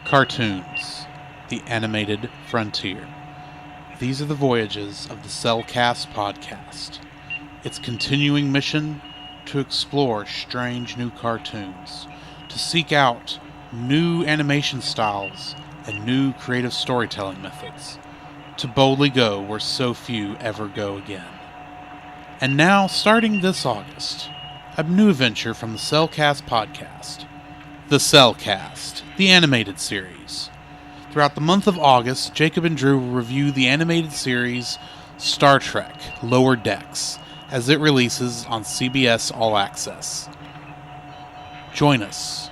Cartoons, the animated frontier. These are the voyages of the Cellcast podcast. Its continuing mission to explore strange new cartoons, to seek out new animation styles and new creative storytelling methods, to boldly go where so few ever go again. And now, starting this August, a new venture from the Cellcast podcast, the Cellcast, the animated series. Throughout the month of August, Jacob and Drew will review the animated series Star Trek Lower Decks as it releases on CBS All Access. Join us,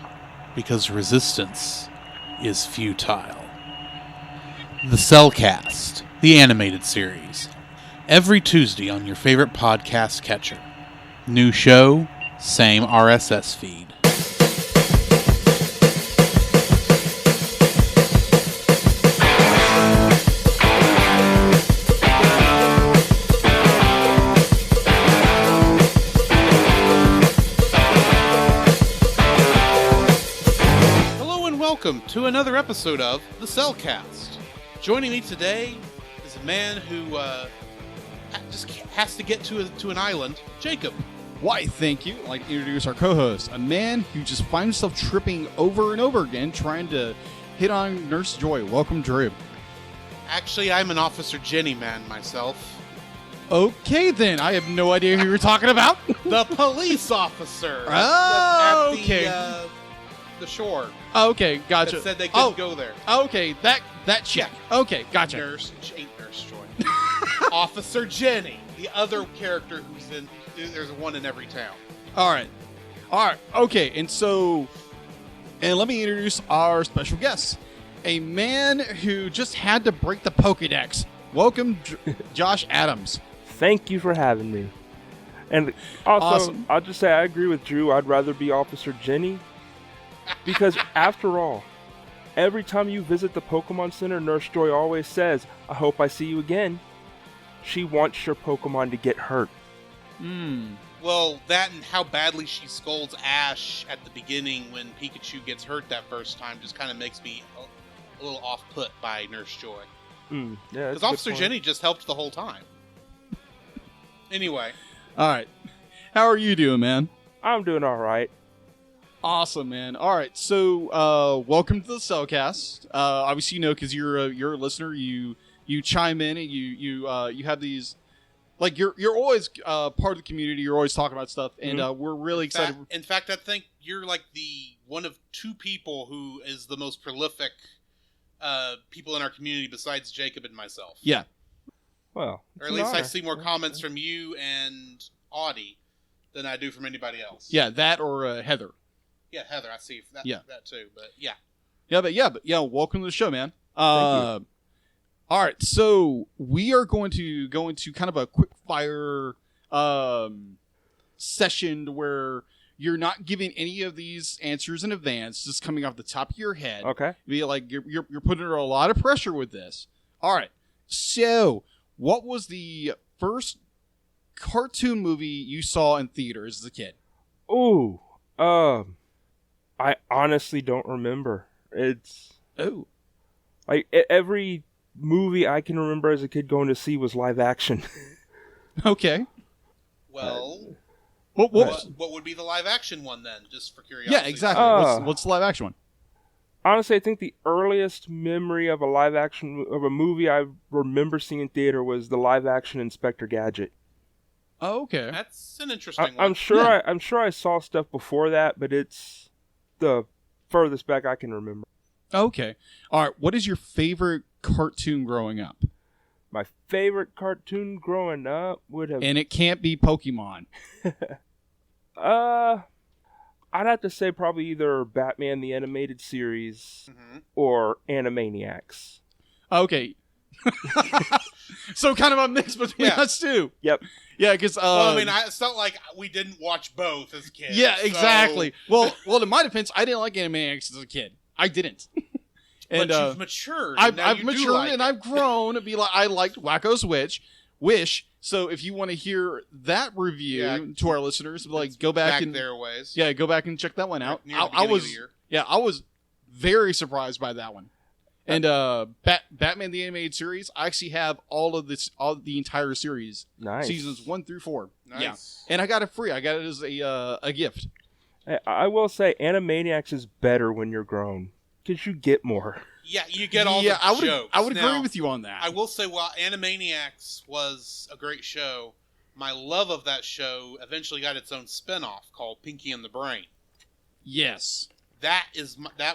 because resistance is futile. The Cellcast, the animated series. Every Tuesday on your favorite podcast catcher. New show, same RSS feed. Welcome to another episode of the Cellcast. Joining me today is a man who just has to get to an island, Jacob. Why, thank you. I'd like to introduce our co-host, a man who just finds himself tripping over and over again trying to hit on Nurse Joy. Welcome, Drew. Actually, I'm an Officer Jenny man myself. Okay, then. I have no idea who you're talking about. The police officer. Oh, at okay. The shore. Oh, okay, gotcha. That said they couldn't go there. Okay, that chick. Yeah. Okay, gotcha. Nurse Joy. Officer Jenny, the other character who's in. There's one in every town. All right. Okay, and let me introduce our special guest, a man who just had to break the Pokédex. Welcome, Josh Adams. Thank you for having me. And also, Awesome. I'll just say I agree with Drew. I'd rather be Officer Jenny. Because after all, every time you visit the Pokemon Center, Nurse Joy always says, "I hope I see you again." She wants your Pokemon to get hurt. Well, that and how badly she scolds Ash at the beginning when Pikachu gets hurt that first time just kind of makes me a little off-put by Nurse Joy. Yeah, Because Officer Jenny just helped the whole time. Anyway. All right. How are you doing, man? I'm doing all right. Awesome, man. All right, so welcome to the Cellcast. Obviously, you know, because you're a listener, you chime in and you have these, like you're always part of the community. You're always talking about stuff, and we're really excited. In fact, I think you're like the one of two people who is the most prolific people in our community besides Jacob and myself. Yeah. Well, or at least I see more comments from you and Audie than I do from anybody else. Yeah, that or Heather. Yeah, Heather, I see that, that too, but yeah. Yeah, welcome to the show, man. All right, so we are going to go into kind of a quick fire session where you're not giving any of these answers in advance, just coming off the top of your head. Okay. Be like you're putting under a lot of pressure with this. All right, so what was the first cartoon movie you saw in theaters as a kid? Ooh, I honestly don't remember. It's like every movie I can remember as a kid going to see was live action. Okay. Well, what would be the live action one then, just for curiosity? Yeah, exactly. What's the live action one? Honestly, I think the earliest memory of a live action of a movie I remember seeing in theater was the live action Inspector Gadget. Oh, okay. That's an interesting one. I'm sure I saw stuff before that, but it's the furthest back I can remember. Okay. All right. What is your favorite cartoon growing up? My favorite cartoon growing up would have... And it can't be Pokemon. I'd have to say probably either Batman the Animated Series or Animaniacs. Okay. So kind of a mix between us two. Yep. Yeah, because I mean, it's not like we didn't watch both as kids. Yeah, exactly. So... Well, in my defense, I didn't like Animaniacs as a kid. I didn't. And you've matured. I've matured and I've grown to be like I liked Wacko's Wish. So if you want to hear that review to our listeners, like go back and their ways. Yeah, go back and check that one out. I was very surprised by that one. And Batman the Animated Series, I actually have all the entire series, Nice. seasons 1 through 4. Nice. Yeah, and I got it free. I got it as a gift. Hey, I will say, Animaniacs is better when you're grown because you get more. Yeah, you get all the jokes. I would Now, agree with you on that. I will say, while Animaniacs was a great show, my love of that show eventually got its own spin-off called Pinky and the Brain. Yes. That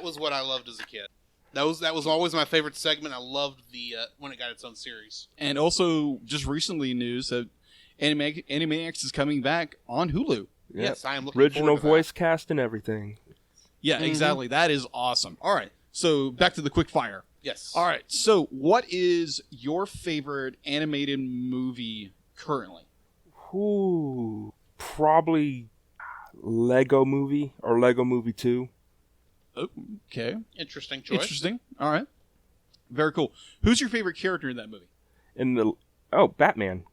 was what I loved as a kid. That was always my favorite segment. I loved the when it got its own series. And also, just recently news that Animaniacs is coming back on Hulu. Yep. Yes, I am looking Original forward to that. voice cast and everything. Yeah, exactly. That is awesome. All right, so back to the quick fire. Yes. All right, so what is your favorite animated movie currently? Ooh, probably Lego Movie or Lego Movie 2. Okay. Interesting choice. Interesting. All right. Very cool. Who's your favorite character in that movie? Batman.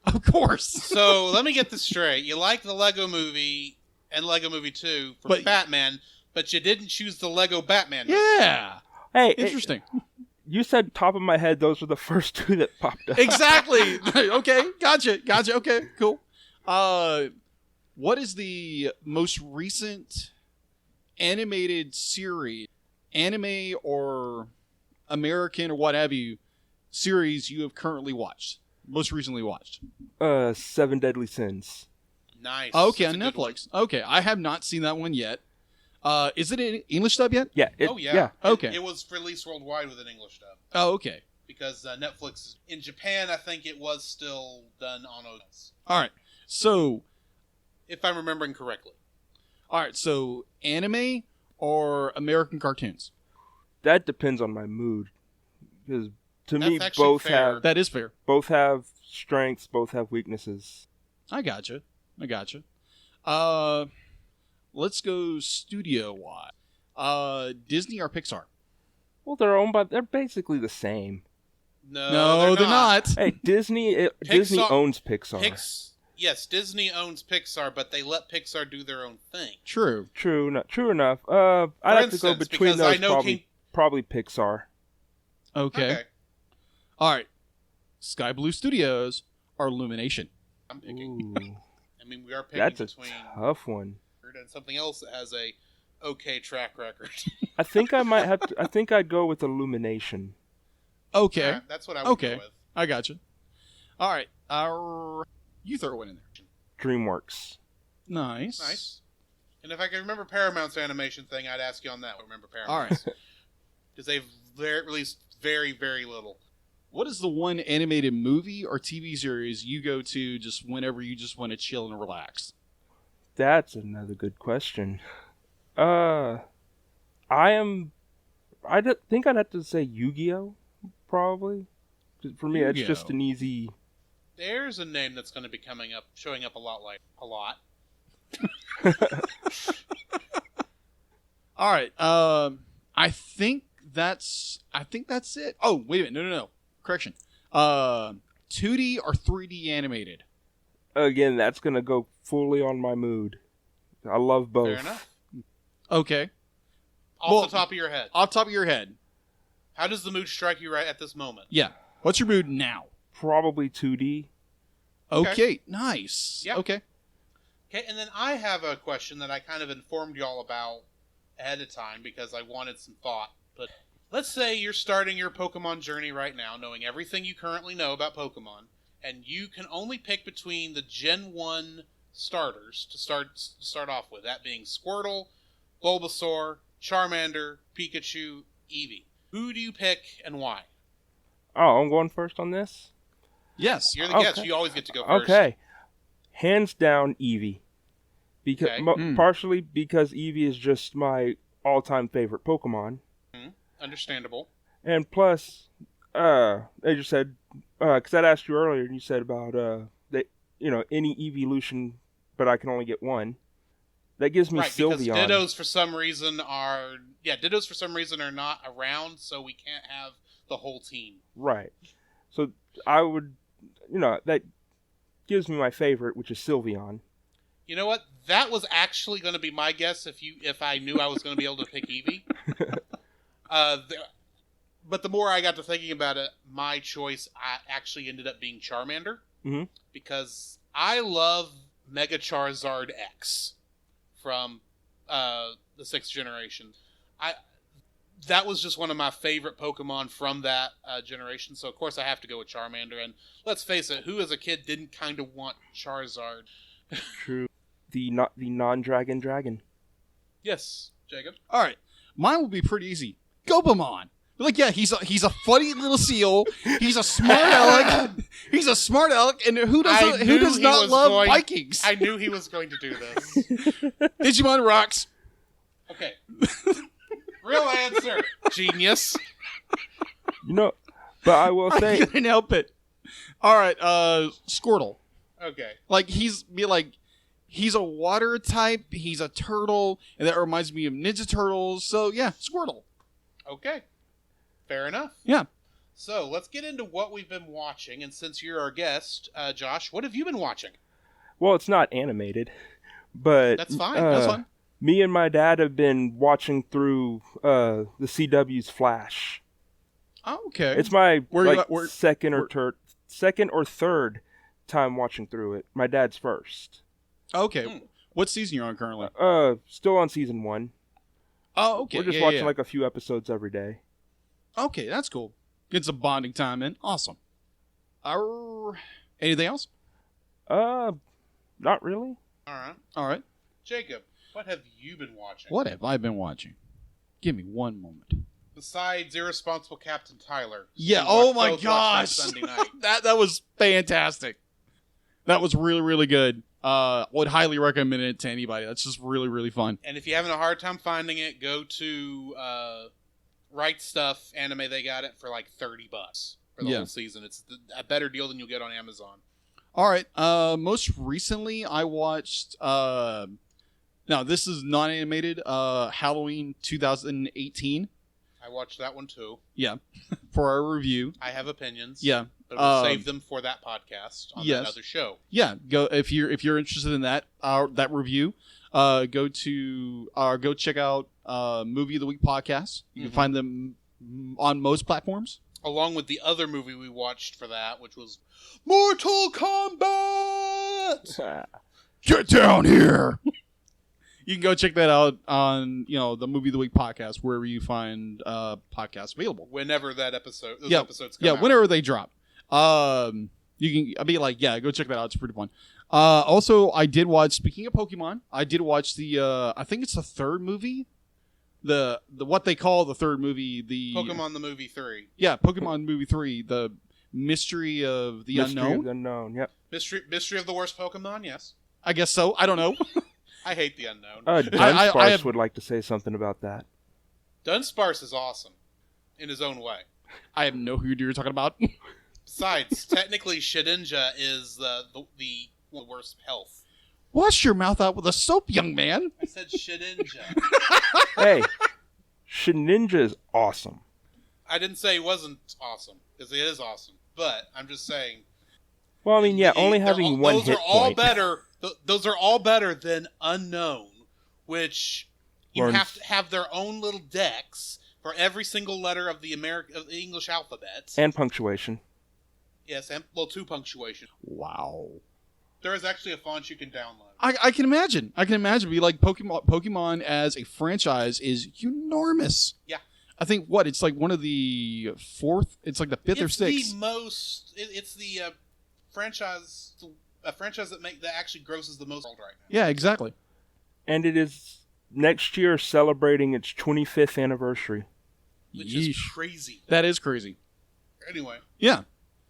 Of course. So let me get this straight. You like the Lego Movie and Lego Movie 2 for Batman, but you didn't choose the Lego Batman movie. Yeah. Hey, Interesting. you said top of my head those were the first two that popped up. Exactly. Okay. Gotcha. Okay. Cool. What is the most recent animated series, anime or American or what have you, series you have currently watched? Most recently watched? 7 Deadly Sins. Nice. Okay, That's on a good one. Netflix. Okay, I have not seen that one yet. Is it in English dub yet? Yeah. Oh, yeah. Okay. It was released worldwide with an English dub. Oh, okay. Because Netflix, in Japan, I think it was still done on OS. All right. So, If I'm remembering correctly. so anime or American cartoons? That depends on my mood. Because to me, That's actually both fair. That is fair. have strengths, both have weaknesses. I gotcha. Let's go studio-wise. Disney or Pixar? Well, they're basically the same. No, they're not. Hey, Disney owns Pixar. Yes, Disney owns Pixar, but they let Pixar do their own thing. True. True enough. I'd have to go instance, between because I those. know Probably Pixar. Okay. All right. Sky Blue Studios or Illumination? I'm picking. Ooh, I mean, we are picking that's a between tough one. and something else that has a okay track record. I think I might have to. I think I'd go with Illumination. Okay. Alright, that's what I would go with. I gotcha. All right. You throw one in there. DreamWorks. Nice. Nice. And if I can remember Paramount's animation thing, I'd ask you on that. Remember Paramount? All right. Because they've released very, very little. What is the one animated movie or TV series you go to just whenever you just want to chill and relax? That's another good question. I think I'd have to say Yu-Gi-Oh! Probably. 'Cause for me, it's just Yu-Gi-Oh! an easy. There's a name that's going to be showing up a lot. All right. I think that's it. Oh, wait a minute. No. Correction. 2D or 3D animated? Again, that's gonna go fully on my mood. I love both. Fair enough. Okay. Off the top of your head. Off the top of your head. How does the mood strike you right at this moment? Yeah. What's your mood now? Probably 2D. Okay. Nice. Yep. Okay. Okay, and then I have a question that I kind of informed y'all about ahead of time because I wanted some thought. But let's say you're starting your Pokemon journey right now, knowing everything you currently know about Pokemon, and you can only pick between the Gen 1 starters to start off with, that being Squirtle, Bulbasaur, Charmander, Pikachu, Eevee. Who do you pick and why? Oh, I'm going first on this? Yes. You're the guest. You always get to go first. Okay. Hands down, Eevee. Because Okay. partially because Eevee is just my all-time favorite Pokemon. Understandable. And plus, as you said, because I'd asked you earlier, and you said about any evolution, but I can only get one. That gives me Right, Sylveon. because Dittos for some reason are not around, so we can't have the whole team. Right. So I would, that gives me my favorite, which is Sylveon. You know what? That was actually going to be my guess if I knew I was going to be able to pick Eevee. But the more I got to thinking about it, my choice actually ended up being Charmander. Mm-hmm. Because I love Mega Charizard X from the 6th generation. That was just one of my favorite Pokemon from that generation. So, of course, I have to go with Charmander. And let's face it, who as a kid didn't kind of want Charizard? True. The non-dragon dragon. Yes, Jacob. All right, mine will be pretty easy. Gobamon. Like, yeah, he's a funny little seal. He's a smart aleck. He's a smart aleck, and who does not love Vikings? I knew he was going to do this. Digimon rocks. Okay. Real answer. Genius. You know, but I will say, I couldn't help it. All right, Squirtle. Okay. Like he's a water type. He's a turtle, and that reminds me of Ninja Turtles. So yeah, Squirtle. Okay. Fair enough. Yeah. So let's get into what we've been watching. And since you're our guest, Josh, what have you been watching? well, it's not animated, but That's fine. That's fine. Me and my dad have been watching through the CW's Flash. Oh, okay. It's my Where second or third time watching through it. My dad's first. Okay. What season you're on currently? Still on season 1. Oh, okay. We're just watching like a few episodes every day. Okay, that's cool. Get some bonding time in. Awesome. Anything else? Not really. All right. Jacob, what have you been watching? What have I been watching? Give me one moment. Besides Irresponsible Captain Tyler. Yeah. Oh my gosh. Sunday night. that was fantastic. That was really, really good. Would highly recommend it to anybody. That's just really, really fun. And if you're having a hard time finding it, go to Right Stuff Anime. They got it for like $30 for the whole season. It's a better deal than you'll get on Amazon. All right. Most recently, I watched. Now this is non-animated. Halloween 2018. I watched that one too. Yeah, for our review. I have opinions. Yeah, but we'll save them for that podcast on that other show. Yeah, go if you're interested in that review. Go check out Movie of the Week podcast. You can find them on most platforms. Along with the other movie we watched for that, which was Mortal Kombat. Get down here. You can go check that out on the Movie of the Week podcast wherever you find podcasts available. Whenever that episodes come out. Yeah, whenever they drop. You can go check that out. It's pretty fun. Also, I did watch. Speaking of Pokemon, I did watch the. I think it's the third movie. The what they call the third movie. The Pokemon the movie 3. Yeah, Pokemon movie 3. The Mystery of the Unknown. Mystery of the Unknown. Yep. Mystery of the Worst Pokemon. Yes. I guess so. I don't know. I hate the unknown. Dunsparce would like to say something about that. Dunsparce is awesome in his own way. I have no clue who you're talking about. Besides, technically, Shedinja is the worst health. Wash your mouth out with a soap, young man. I said Shedinja. Hey, Shedinja is awesome. I didn't say he wasn't awesome, because he is awesome. But I'm just saying. Well, I mean, yeah, only having one hit point. Those are all better than Unknown, which you have to have their own little decks for every single letter of the English alphabet. And punctuation. Yes, and 2 punctuation. Wow. There is actually a font you can download. I can imagine. Be like Pokemon as a franchise is enormous. Yeah. I think it's like one of the fourth. It's like the fifth or sixth. It's the franchise. A franchise that actually grosses the most right now. Yeah, exactly. And it is next year celebrating its 25th anniversary. Which is crazy. That is crazy. Anyway. Yeah.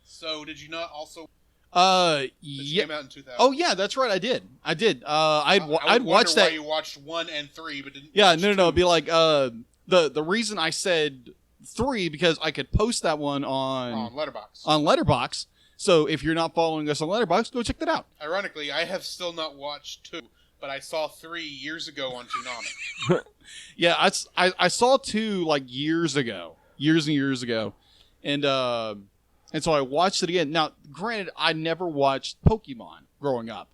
So, did you not also... yeah. Came out in 2000. Oh, yeah, that's right. I did. I'd watched that. Why you watched 1 and 3, but didn't. Yeah, no. It'd be like the reason I said 3 because I could post that one on Letterboxd. On Letterboxd. So if you're not following us on Letterboxd, go check that out. Ironically, I have still not watched 2, but I saw 3 years ago on Toonami. Yeah, I saw 2 like years ago, years and years ago, and so I watched it again. Now, granted, I never watched Pokemon growing up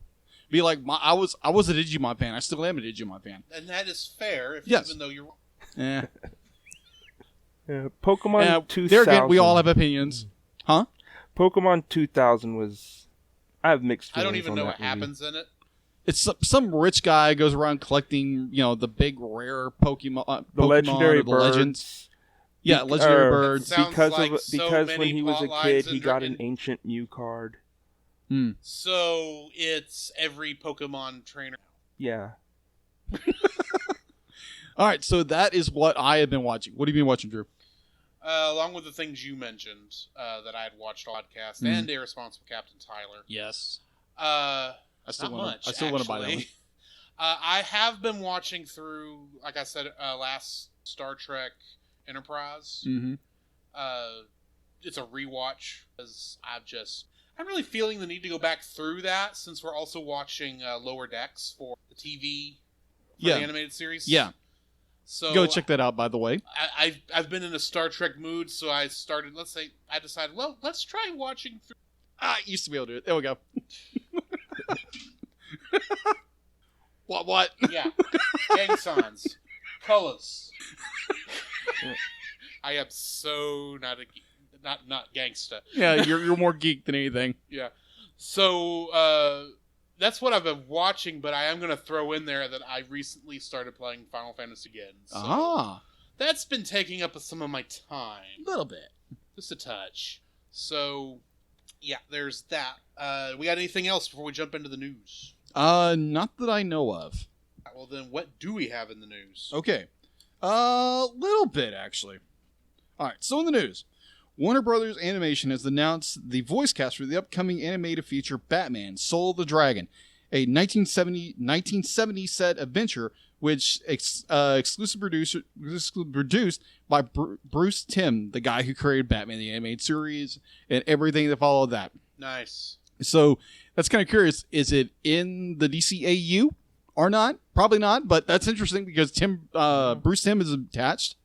Be like, I was a Digimon fan. I still am a Digimon fan. And that is fair, Yes. even though you're wrong. Yeah. Pokemon 2000. There again, we all have opinions. Huh? Pokemon 2000 was... I have mixed I feelings don't even on know that what movie. happens in it. It's some rich guy goes around collecting, the big rare Pokemon, The legendary or the birds. legends. Yeah, legendary or- birds. Sounds Because like so because when many he was a plot kid, lines he in- got in- an ancient Mew card. So it's every Pokemon trainer. Yeah. All right, so that is what I have been watching. What have you been watching, Drew? Along with the things you mentioned that I had watched on the podcast and Irresponsible Captain Tyler. Yes. I still not wanna- much. I still wanna buy that actually. one. I have been watching through, like I said, last Star Trek Enterprise. Mm-hmm. It's a rewatch because I'm really feeling the need to go back through that since we're also watching Lower Decks for the TV, for the animated series. Yeah. So Go check that out, by the way. I've been in a Star Trek mood, so I decided, well, let's try watching through. I used to be able to do it. There we go. What? Yeah, gang signs, colors. I am so not a not gangsta. Yeah, you're more geek than anything. Yeah, so that's what I've been watching, but I am going to throw in there that I recently started playing Final Fantasy again. So that's been taking up some of my time. A little bit. Just a touch. So, yeah, there's that. We got anything else before we jump into the news? Not that I know of. Well, then, what do we have in the news? Okay. Little bit, actually. All right, so in the news, Warner Brothers Animation has announced the voice cast for the upcoming animated feature Batman, Soul of the Dragon, a 1970 set adventure which exclusively produced by Bruce Timm, the guy who created Batman the Animated Series and everything that followed that. Nice. So that's kind of curious. Is it in the DCAU or not? Probably not, but that's interesting because Bruce Timm is attached.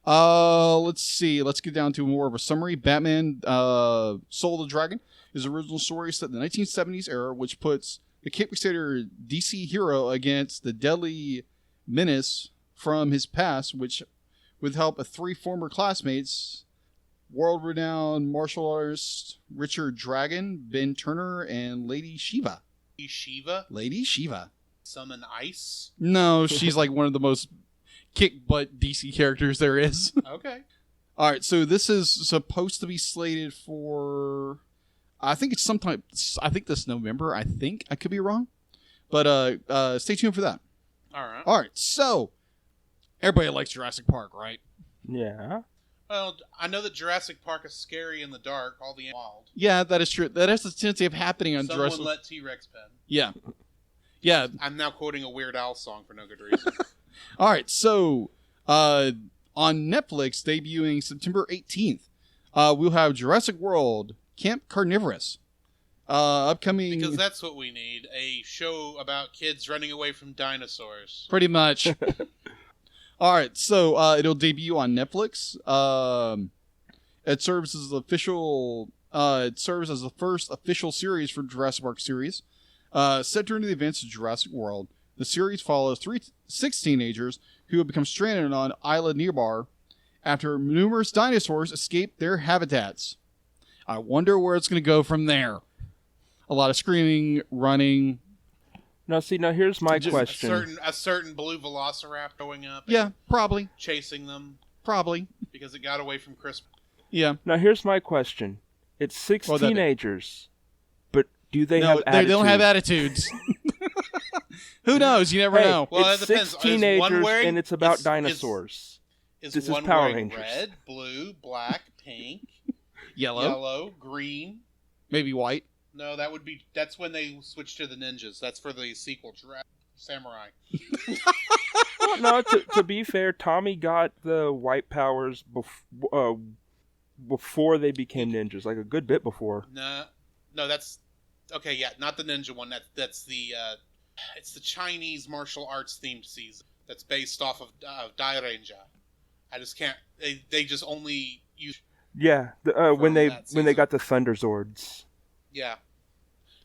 Let's see. Let's get down to more of a summary. Batman, Soul of the Dragon is an original story set in the 1970s era, which puts the Cape Crusader DC hero against the deadly menace from his past, which, with help of three former classmates, world-renowned martial artist Richard Dragon, Ben Turner, and Lady Shiva. Lady Shiva. Summon ice? No, she's like one of the most kick-butt DC characters there is. Okay. All right, so this is supposed to be slated for... I think it's sometime... I think this November, I think. I could be wrong. But stay tuned for that. All right, so... Everybody likes Jurassic Park, right? Yeah. Well, I know that Jurassic Park is scary in the dark, all the wild. Yeah, that is true. That has the tendency of happening on Someone Jurassic... let T-Rex pen. Yeah. Yeah. I'm now quoting a Weird Al song for no good reason. All right, so on Netflix, debuting September 18th, we'll have Jurassic World Camp Carnivorous. Upcoming... Because that's what we need, a show about kids running away from dinosaurs. Pretty much. All right, so it'll debut on Netflix. It serves as the official... it serves as the first official series for Jurassic Park series. Set during the events of Jurassic World, the series follows six teenagers who have become stranded on Isla Nublar after numerous dinosaurs escape their habitats. I wonder where it's going to go from there. A lot of screaming, running. Now, here's my question. A certain blue velociraptor going up. Yeah, probably. Chasing them. Probably. Because it got away from Crispin. Yeah. Now, here's my question. It's six teenagers, but do they have attitudes? They don't have attitudes. Who knows? You never know. Well, it's six teenagers, and it's about dinosaurs. This is Power Rangers. Red, blue, black, pink, yellow, green. Maybe white. No, that's when they switch to the ninjas. That's for the sequel, Samurai. Well, no, to be fair, Tommy got the white powers before they became ninjas, like a good bit before. No, that's okay. Yeah, not the ninja one. That's the it's the Chinese martial arts themed season. That's based off of Dairanger. I just can't. They just only use. Yeah, when they got the Thunder Zords. Yeah.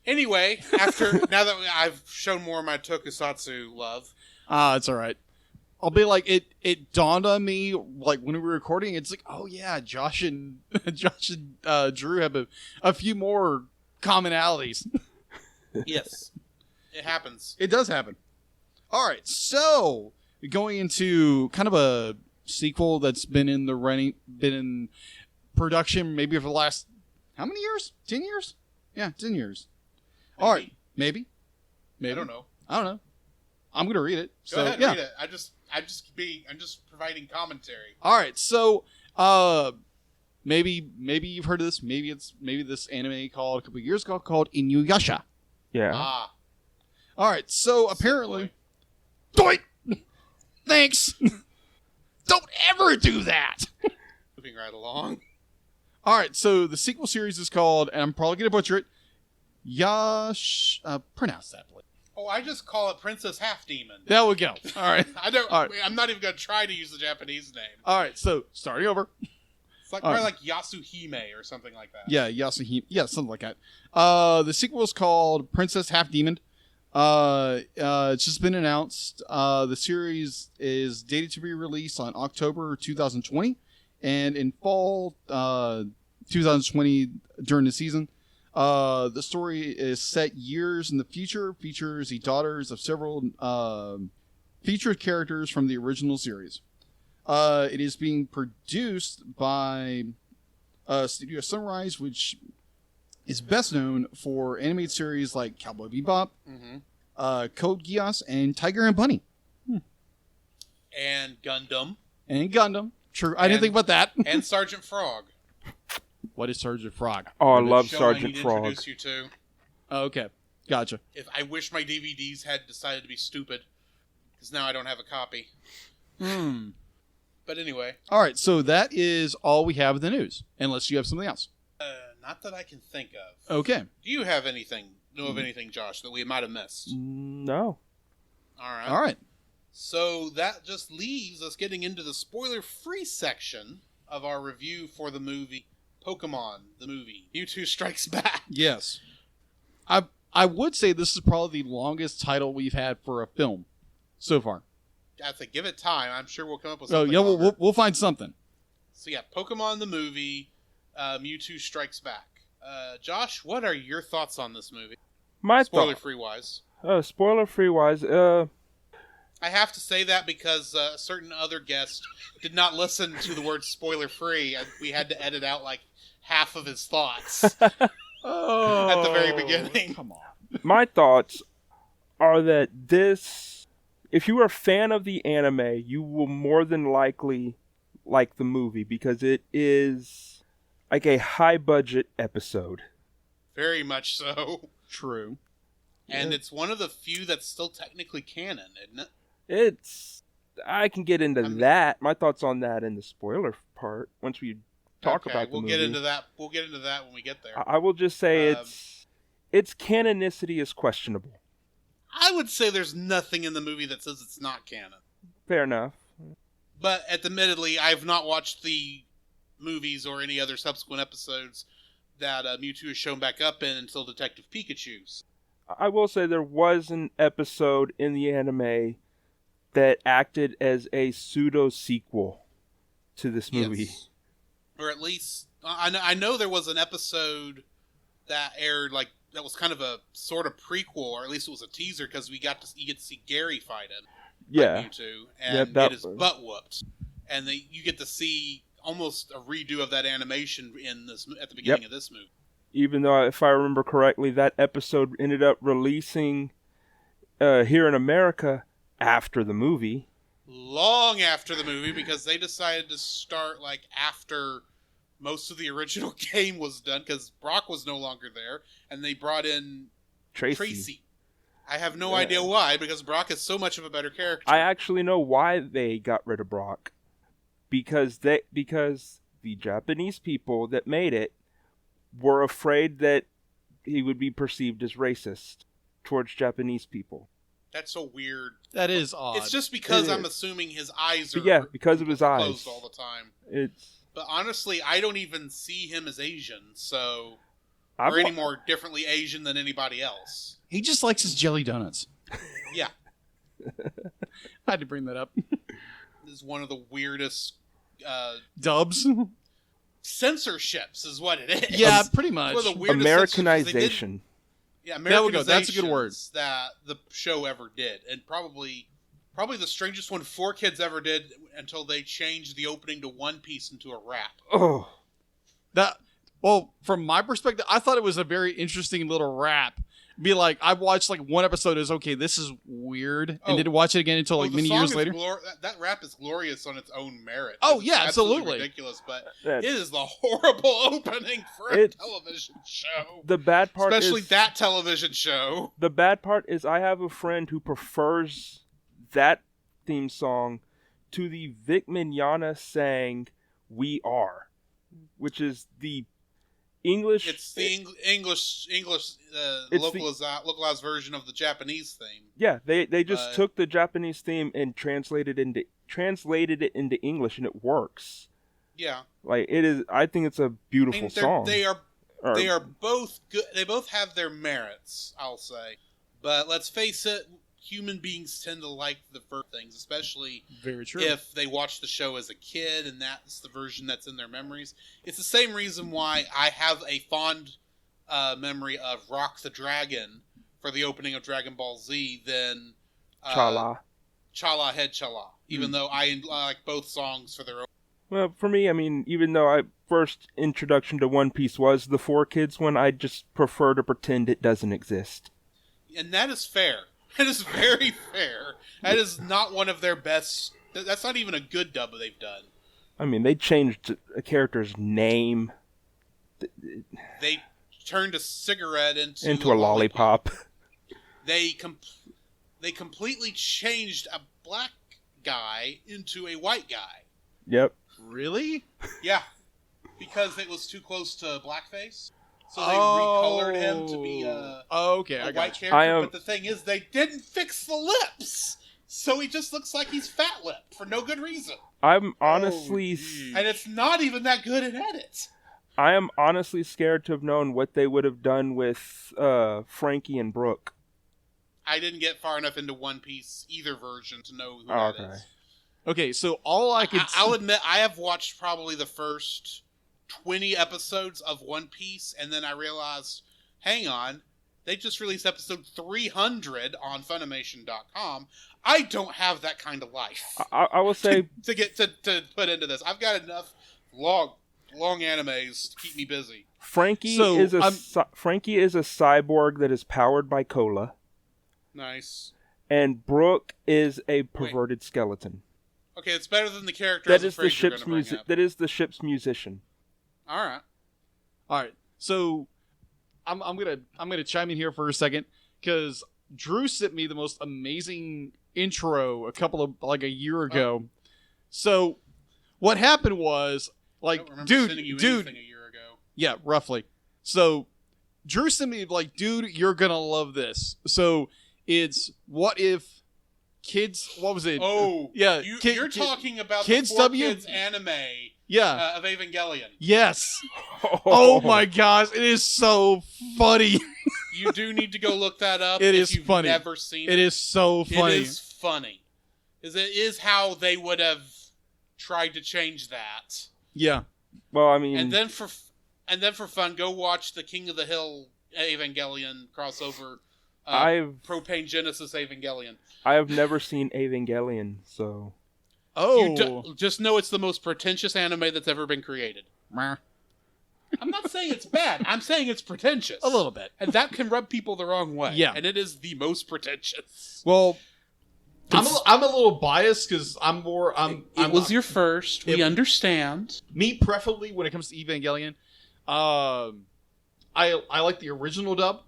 Anyway, now that I've shown more of my tokusatsu love, It's all right. I'll be like, it dawned on me, like, when we were recording, it's like, oh yeah, Josh and Drew have a few more commonalities. yes, it happens. It does happen. All right, so going into kind of a sequel that's been in production maybe for the last, how many years? 10 years? Yeah, 10 years. Maybe. All right, maybe. I don't know. I'm gonna read it. Go ahead, yeah. read it. I'm just providing commentary. All right, so maybe you've heard of this. Maybe this anime called a couple of years ago called Inuyasha. Yeah. All right, so apparently, Doit! Thanks. Don't ever do that. Moving right along. All right, so the sequel series is called, and I'm probably gonna butcher it. Pronounce that, please. Oh, I just call it Princess Half Demon. There we go. All right. All right. I'm not even gonna try to use the Japanese name. All right, so starting over. It's like probably like Yasuhime or something like that. Yeah, Yasuhime. Yeah, something like that. The sequel is called Princess Half Demon. It's just been announced. The series is dated to be released on October 2020, and in fall 2020 during the season. The story is set years in the future, features the daughters of several featured characters from the original series. It is being produced by Studio Sunrise, which is best known for animated series like Cowboy Bebop, Code Geass, and Tiger and Bunny. And Gundam. True. I didn't think about that. And Sergeant Frog. What is Sergeant Frog? Oh, I love Show Sergeant I need to Frog. introduce you to. Oh, okay. Gotcha. If I wish my DVDs had decided to be stupid, because now I don't have a copy. But anyway. All right, so that is all we have in the news, unless you have something else. Not that I can think of. Okay. Do you have anything, Josh, that we might have missed? No. All right. So that just leaves us getting into the spoiler-free section of our review for the movie Pokémon, the movie. Mewtwo Strikes Back. Yes. I would say this is probably the longest title we've had for a film so far. I have to give it time. I'm sure we'll come up with Oh, something. yeah, we'll find something. So yeah, Pokemon the movie, Mewtwo Strikes Back. Josh, what are your thoughts on this movie? Spoiler-free wise. Spoiler-free wise, I have to say that because a certain other guest did not listen to the word spoiler-free, and we had to edit out like half of his thoughts at the very beginning. Come on. My thoughts are that if you are a fan of the anime, you will more than likely like the movie because it is like a high-budget episode. Very much so. True. And it's one of the few that's still technically canon, isn't it? I can get into that. My thoughts on that in the spoiler part once we talk about the movie. We'll get into that. We'll get into that when we get there. I will just say its canonicity is questionable. I would say there's nothing in the movie that says it's not canon. Fair enough. But admittedly, I've not watched the movies or any other subsequent episodes that Mewtwo is shown back up in until Detective Pikachu's. I will say there was an episode in the anime that acted as a pseudo-sequel to this movie. Yes. Or at least, I know there was an episode that aired, like, that was kind of a sort of prequel, or at least it was a teaser, because you get to see Gary fight him. Yeah. Mewtwo, and get his butt whooped. And you get to see almost a redo of that animation at the beginning of this movie. Even though, if I remember correctly, that episode ended up releasing here in America after the movie. Long after the movie, because they decided to start like after most of the original game was done, because Brock was no longer there, and they brought in Tracy. I have no idea why, because Brock is so much of a better character. I actually know why they got rid of Brock. Because the Japanese people that made it were afraid that he would be perceived as racist towards Japanese people. That's so weird. That is odd. It's just because I'm assuming his eyes are because of his eyes closed all the time. But honestly, I don't even see him as Asian, so or any more differently Asian than anybody else. He just likes his jelly donuts. Yeah. I had to bring that up. This is one of the weirdest Dubs. censorships is what it is. Yeah, pretty much. One of the weirdest Americanization. Yeah, There we go. That's a good word. That the show ever did, and probably the strangest one 4Kids ever did until they changed the opening to One Piece into a rap. Oh, Well, from my perspective, I thought it was a very interesting little rap. Be like, I watched like one episode. Is okay. This is weird, and didn't watch it again until like many years later. That rap is glorious on its own merit. Oh it's yeah, absolutely ridiculous. But it is the horrible opening for a television show. The bad part, especially that television show. The bad part is, I have a friend who prefers that theme song to the Vic Mignogna sang "We Are," which is the English. It's the English localized version of the Japanese theme. Yeah, they just took the Japanese theme and translated it into English, and it works. Yeah, like it is. I think it's a beautiful song. They are both good. They both have their merits, I'll say. But let's face it, human beings tend to like the first things, especially very true if they watch the show as a kid and that's the version that's in their memories. It's the same reason why I have a fond memory of Rock the Dragon for the opening of Dragon Ball Z than Chala Head Chala, even though I like both songs for their own. Well, for me, I mean, even though I first introduction to One Piece was the 4Kids one, I just prefer to pretend it doesn't exist. And that is fair. That is very fair. That is not one of their best. That's not even a good dub they've done. I mean, they changed a character's name. They turned a cigarette into a lollipop. They completely changed a black guy into a white guy. Yep. Really? Yeah. Because it was too close to blackface. So they recolored him to be a white character. But the thing is, they didn't fix the lips. So he just looks like he's fat lip for no good reason. I'm honestly... and it's not even that good an edit. I am honestly scared to have known what they would have done with Frankie and Brooke. I didn't get far enough into One Piece, either version, to know who that is. Okay, so all I'll admit, I have watched probably the first 20 episodes of One Piece, and then I realized, hang on, they just released episode 300 on Funimation.com. I don't have that kind of life. I will say to put into this. I've got enough long animes to keep me busy. Frankie is a cyborg that is powered by cola. Nice. And Brooke is a perverted skeleton. Okay, it's better than the character that is the ship's That is the ship's musician. All right. So I'm gonna chime in here for a second because Drew sent me the most amazing intro a year ago. So what happened was dude, a year ago. Yeah, roughly. So Drew sent me dude, you're gonna love this. So it's what if kids? What was it? Oh, yeah. You're talking about Kids the 4Kids anime. Yeah. Of Evangelion. Yes. Oh my gosh, it is so funny. You do need to go look that up. It is you've funny. Never seen it. It is so funny. It is funny. It is how they would have tried to change that. Yeah. Well, I mean, and then for fun, go watch the King of the Hill Evangelion crossover. Propane Genesis Evangelion. I have never seen Evangelion, so. Just know it's the most pretentious anime that's ever been created. I'm not saying it's bad. I'm saying it's pretentious. A little bit. And that can rub people the wrong way. Yeah. And it is the most pretentious. Well, I'm a little biased because it was your first. We understand. Me, preferably, when it comes to Evangelion, I like the original dub.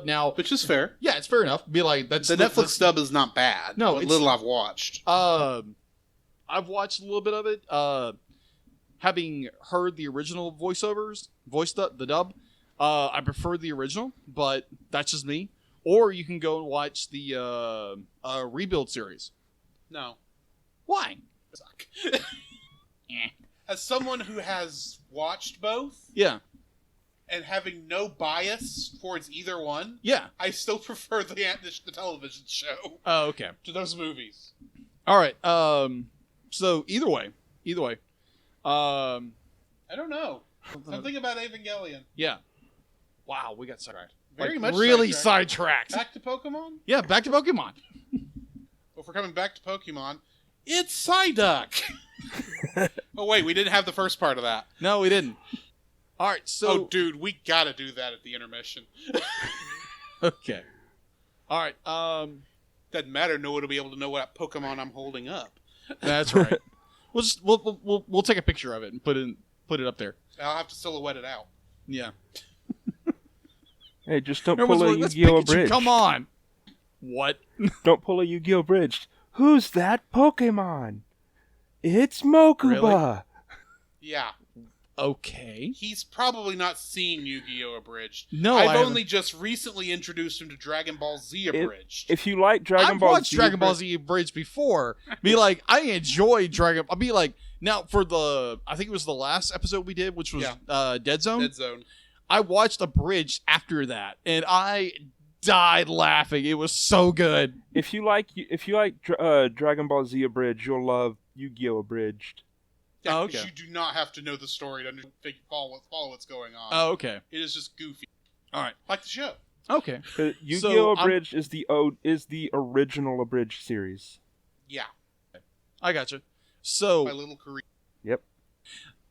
Now, which is fair. Yeah, it's fair enough. Be like that's the Netflix dub is not bad. No, what little I've watched. I've watched a little bit of it. Having heard the original the dub, I prefer the original, but that's just me. Or you can go and watch the Rebuild series. No. Why? Suck. As someone who has watched both, yeah, and having no bias towards either one, Yeah. I still prefer the television show Oh, okay. to those movies. All right. So either way. I don't know. Something about Evangelion. Yeah. Wow, we got sidetracked. Very much really sidetracked. Back to Pokemon? Yeah, back to Pokemon. Well, if we're coming back to Pokemon, it's Psyduck! Oh, wait, we didn't have the first part of that. No, we didn't. All right, so... Oh, dude, we gotta do that at the intermission. Okay. All right, Doesn't matter, no one will be able to know what Pokemon I'm holding up. That's right. We'll take a picture of it and put it up there. I'll have to silhouette it out. Yeah. Hey, just don't Everyone's pull a like, "Let's Yu-Gi-Oh! Pikachu, Bridge. come on. What? Don't pull a Yu-Gi-Oh! Bridge. Who's that Pokemon? It's Mokuba. Really? Yeah. Okay. He's probably not seen Yu-Gi-Oh! Abridged. No, I've I haven't. only just recently introduced him to Dragon Ball Z Abridged. If you like Dragon I've Ball watched Z, Dragon Ball Z Bridge before. Be like, I enjoy Dragon. I'll be like, now for I think it was the last episode we did, which was Dead Zone. Dead Zone. I watched Abridged after that, and I died laughing. It was so good. if you like Dragon Ball Z Abridged, you'll love Yu-Gi-Oh! Abridged. Yeah, Oh, because okay. you do not have to know the story to follow what's going on. Oh, okay. It is just goofy. All right. Like the show. Okay. Yu-Gi-Oh! I'm- Abridged is the original Abridged series. Yeah. I gotcha. So, My little Korean. Yep.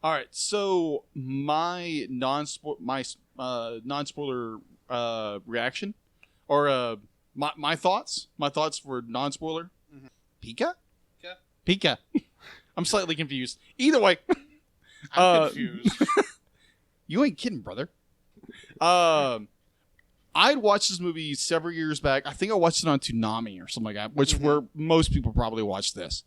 all right. So my non-spoiler reaction, or my thoughts for non-spoiler. Mhm. Pika. Yeah. Pika. I'm slightly confused. Either way, I'm confused. you ain't kidding, brother. I'd watched this movie several years back. I think I watched it on Toonami or something like that, which where most people probably watch this.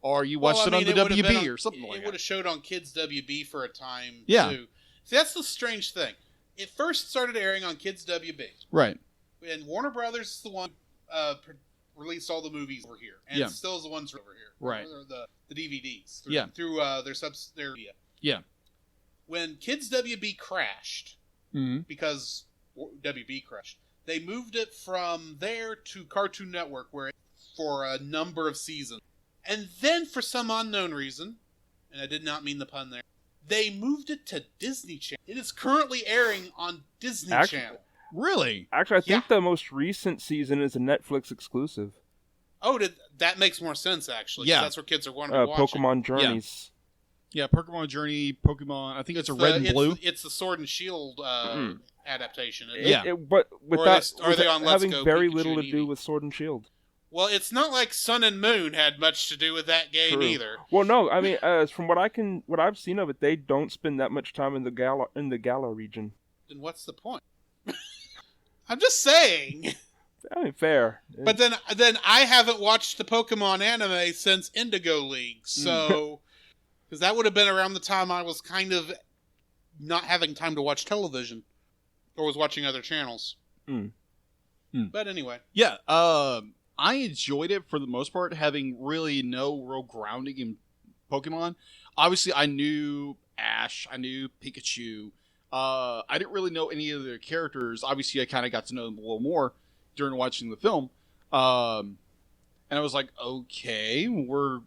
Or you watched it on the WB or something like It that. would have showed on Kids WB for a time, Yeah. too. See, that's the strange thing. It first started airing on Kids WB. Right. And Warner Brothers is the one released all the movies over here. And Yeah. still is the ones over here. Right. Or the DVDs. Yeah. Through their media. Yeah. When Kids WB crashed, Mm-hmm. because WB crashed, they moved it from there to Cartoon Network for a number of seasons. And then, for some unknown reason, and I did not mean the pun there, they moved it to Disney Channel. It is currently airing on Disney Channel. Really? Actually, I think Yeah. the most recent season is a Netflix exclusive. Oh, that makes more sense, actually. 'Cause Yeah. that's what kids are wanting to watch. Pokemon Journeys. Yeah, Pokemon Journey, Pokemon. I think it's a red and blue. It's the Sword and Shield adaptation. Isn't Yeah. it? But Or without are they on Let's having Go very Pikachu little to and do Eevee? with Sword and Shield. Well, it's not like Sun and Moon had much to do with that game True. either. Well, no, I mean, from what I've seen of it, they don't spend that much time in the Gala region. Then what's the point? I'm just saying. I mean, fair. But then I haven't watched the Pokemon anime since Indigo League, so because that would have been around the time I was kind of not having time to watch television or was watching other channels. But anyway, Yeah. I enjoyed it for the most part, having really no real grounding in Pokemon. Obviously, I knew Ash, I knew Pikachu. I didn't really know any of their characters. Obviously, I kind of got to know them a little more during watching the film. And I was like, okay, we're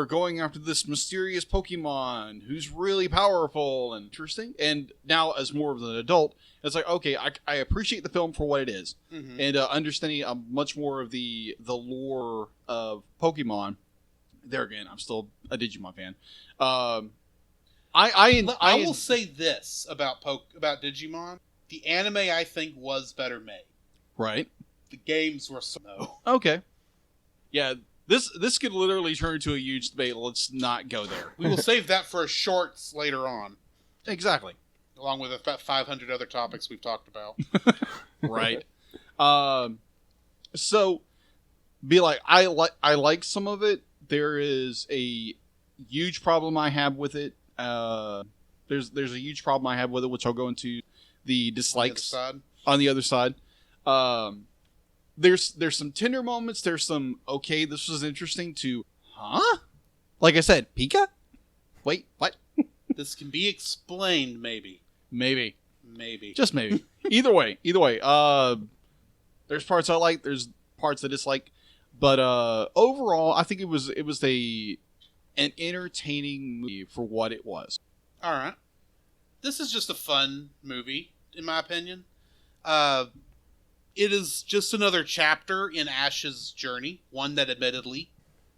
going after this mysterious Pokemon who's really powerful and interesting. And now, as more of an adult, it's like, okay, I appreciate the film for what it is, and understanding much more of the lore of Pokemon. There again, I'm still a Digimon fan. I will say this about Digimon: the anime I think was better made. Right. The games were so no. Okay. Yeah. This could literally turn into a huge debate. Let's not go there. We will save that for a shorts later on, Exactly. along with about 500 other topics we've talked about. Right. So be like, I like some of it. There is a huge problem I have with it. There's a huge problem I have with it, which I'll go into the dislikes on the other side. There's some tender moments. There's some, okay, this was interesting, to, huh? Like I said, Pika? Wait, what? This can be explained, maybe. Maybe. Maybe. Just maybe. Either way. There's parts I like. There's parts I dislike. But overall, I think it was an entertaining movie for what it was. All right. This is just a fun movie, in my opinion. It is just another chapter in Ash's journey. One that admittedly...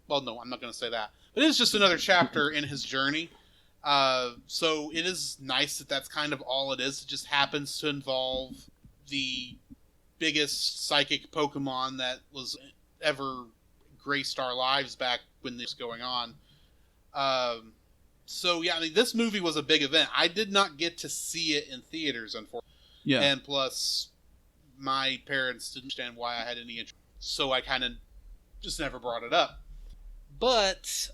Well, no, I'm not going to say that. But it is just another chapter in his journey. So it is nice that that's kind of all it is. It just happens to involve the biggest psychic Pokemon that was ever graced our lives back when this was going on. So yeah, I mean, this movie was a big event. I did not get to see it in theaters, unfortunately. Yeah. And plus, my parents didn't understand why I had any interest, so I kind of just never brought it up. But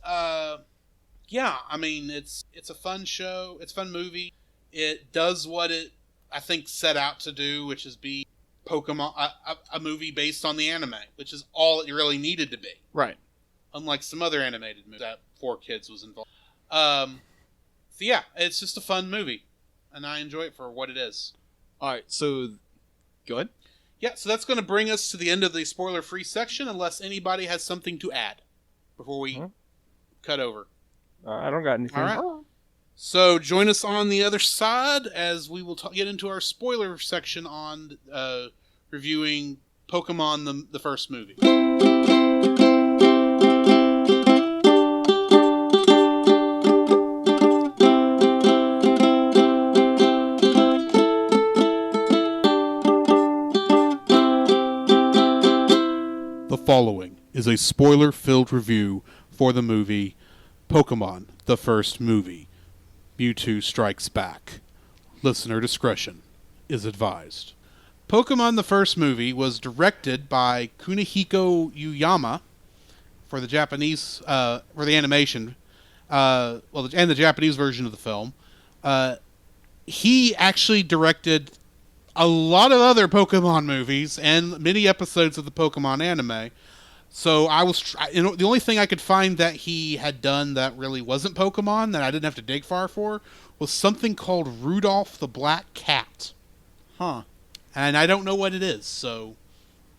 yeah, I mean, it's a fun show. It's a fun movie. It does what it, I think, set out to do, which is be Pokemon, a movie based on the anime, which is all it really needed to be. Right. Unlike some other animated movies that 4Kids was involved. So yeah, it's just a fun movie, and I enjoy it for what it is. All right, so go ahead. Yeah, so that's going to bring us to the end of the spoiler-free section, unless anybody has something to add before we cut over. I don't got anything. All right. So join us on the other side as we will get into our spoiler section on reviewing Pokemon the First Movie. The following is a spoiler-filled review for the movie Pokémon The First Movie. Mewtwo Strikes Back. Listener discretion is advised. Pokémon The First Movie was directed by Kunihiko Uyama for the Japanese, for the animation, and the Japanese version of the film. He actually directed a lot of other Pokemon movies and many episodes of the Pokemon anime. So the only thing I could find that he had done that really wasn't Pokemon, that I didn't have to dig far for, was something called Rudolph the Black Cat. Huh. And I don't know what it is, so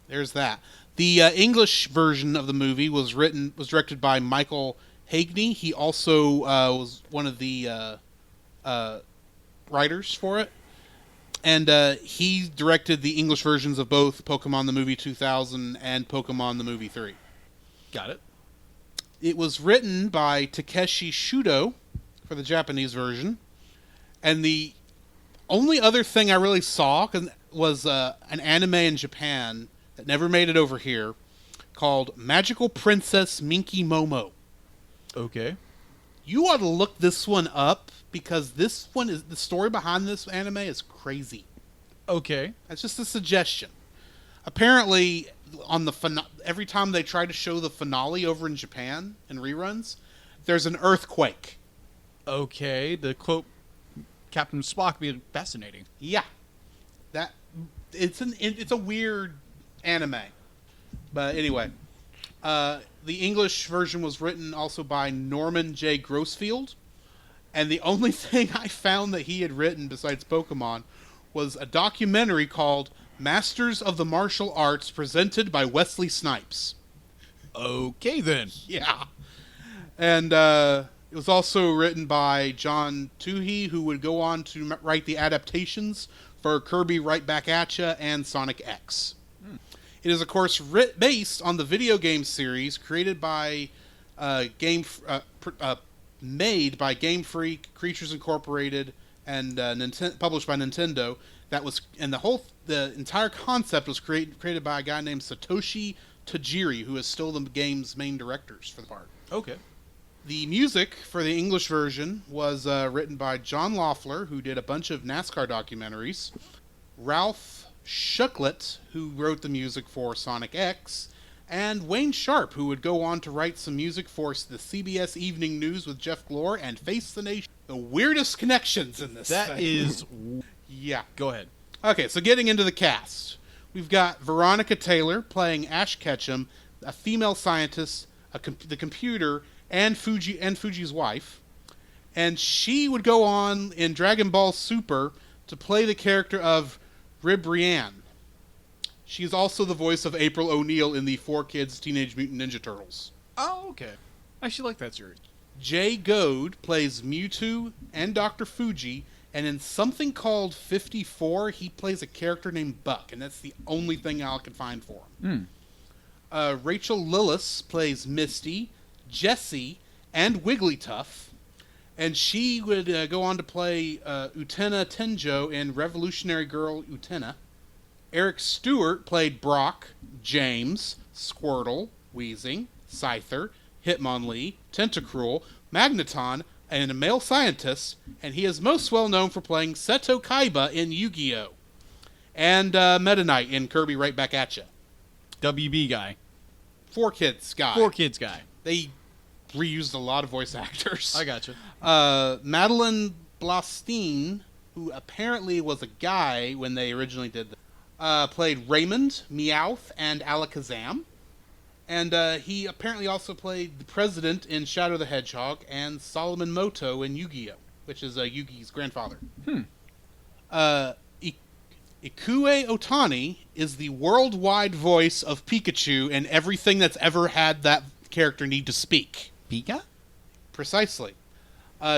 there's that. The English version of the movie was directed by Michael Hagney. He also was one of the writers for it. And he directed the English versions of both Pokemon the Movie 2000 and Pokemon the Movie 3. Got it. It was written by Takeshi Shudo for the Japanese version. And the only other thing I really saw was an anime in Japan that never made it over here called Magical Princess Minky Momo. Okay. You ought to look this one up, because this one is the story behind this anime is crazy. Okay. That's just a suggestion. Apparently, on the every time they try to show the finale over in Japan in reruns, there's an earthquake. Okay. The quote Captain Spock be fascinating. Yeah, it's a weird anime, but anyway, the English version was written also by Norman J. Grossfield. And the only thing I found that he had written besides Pokemon was a documentary called Masters of the Martial Arts, presented by Wesley Snipes. Okay, then. Yeah. And it was also written by John Toohey, who would go on to write the adaptations for Kirby Right Back At Ya and Sonic X. It is, of course, based on the video game series created by made by Game Freak, Creatures Incorporated, and published by Nintendo. The entire concept was created by a guy named Satoshi Tajiri, who is still the game's main directors for the part. Okay. The music for the English version was written by John Loeffler, who did a bunch of NASCAR documentaries, Ralph Shucklet, who wrote the music for Sonic X, and Wayne Sharp, who would go on to write some music for the CBS Evening News with Jeff Glor and Face the Nation. The weirdest connections in this That thing. is... Yeah. Go ahead. Okay, so getting into the cast. We've got Veronica Taylor playing Ash Ketchum, a female scientist, the computer, and Fuji's wife. And she would go on in Dragon Ball Super to play the character of Ribrianne. She's also the voice of April O'Neil in the 4Kids Teenage Mutant Ninja Turtles. Oh, okay. I actually like that series. Jay Goad plays Mewtwo and Dr. Fuji, and in something called 54, he plays a character named Buck, and that's the only thing I can find for him. Rachel Lillis plays Misty, Jessie, and Wigglytuff, and she would go on to play Utena Tenjo in Revolutionary Girl Utena. Eric Stewart played Brock, James, Squirtle, Weezing, Scyther, Hitmonlee, Tentacruel, Magneton, and a male scientist, and he is most well known for playing Seto Kaiba in Yu-Gi-Oh! And Meta Knight in Kirby Right Back At Ya. WB guy. 4Kids guy. 4Kids guy. They reused a lot of voice actors. I gotcha. Madeline Blastine, who apparently was a guy when they originally did this, played Raymond, Meowth, and Alakazam. And he apparently also played the president in Shadow the Hedgehog and Solomon Moto in Yu-Gi-Oh!, which is Yugi's grandfather. Ikue Otani is the worldwide voice of Pikachu and everything that's ever had that character need to speak. Pika? Precisely.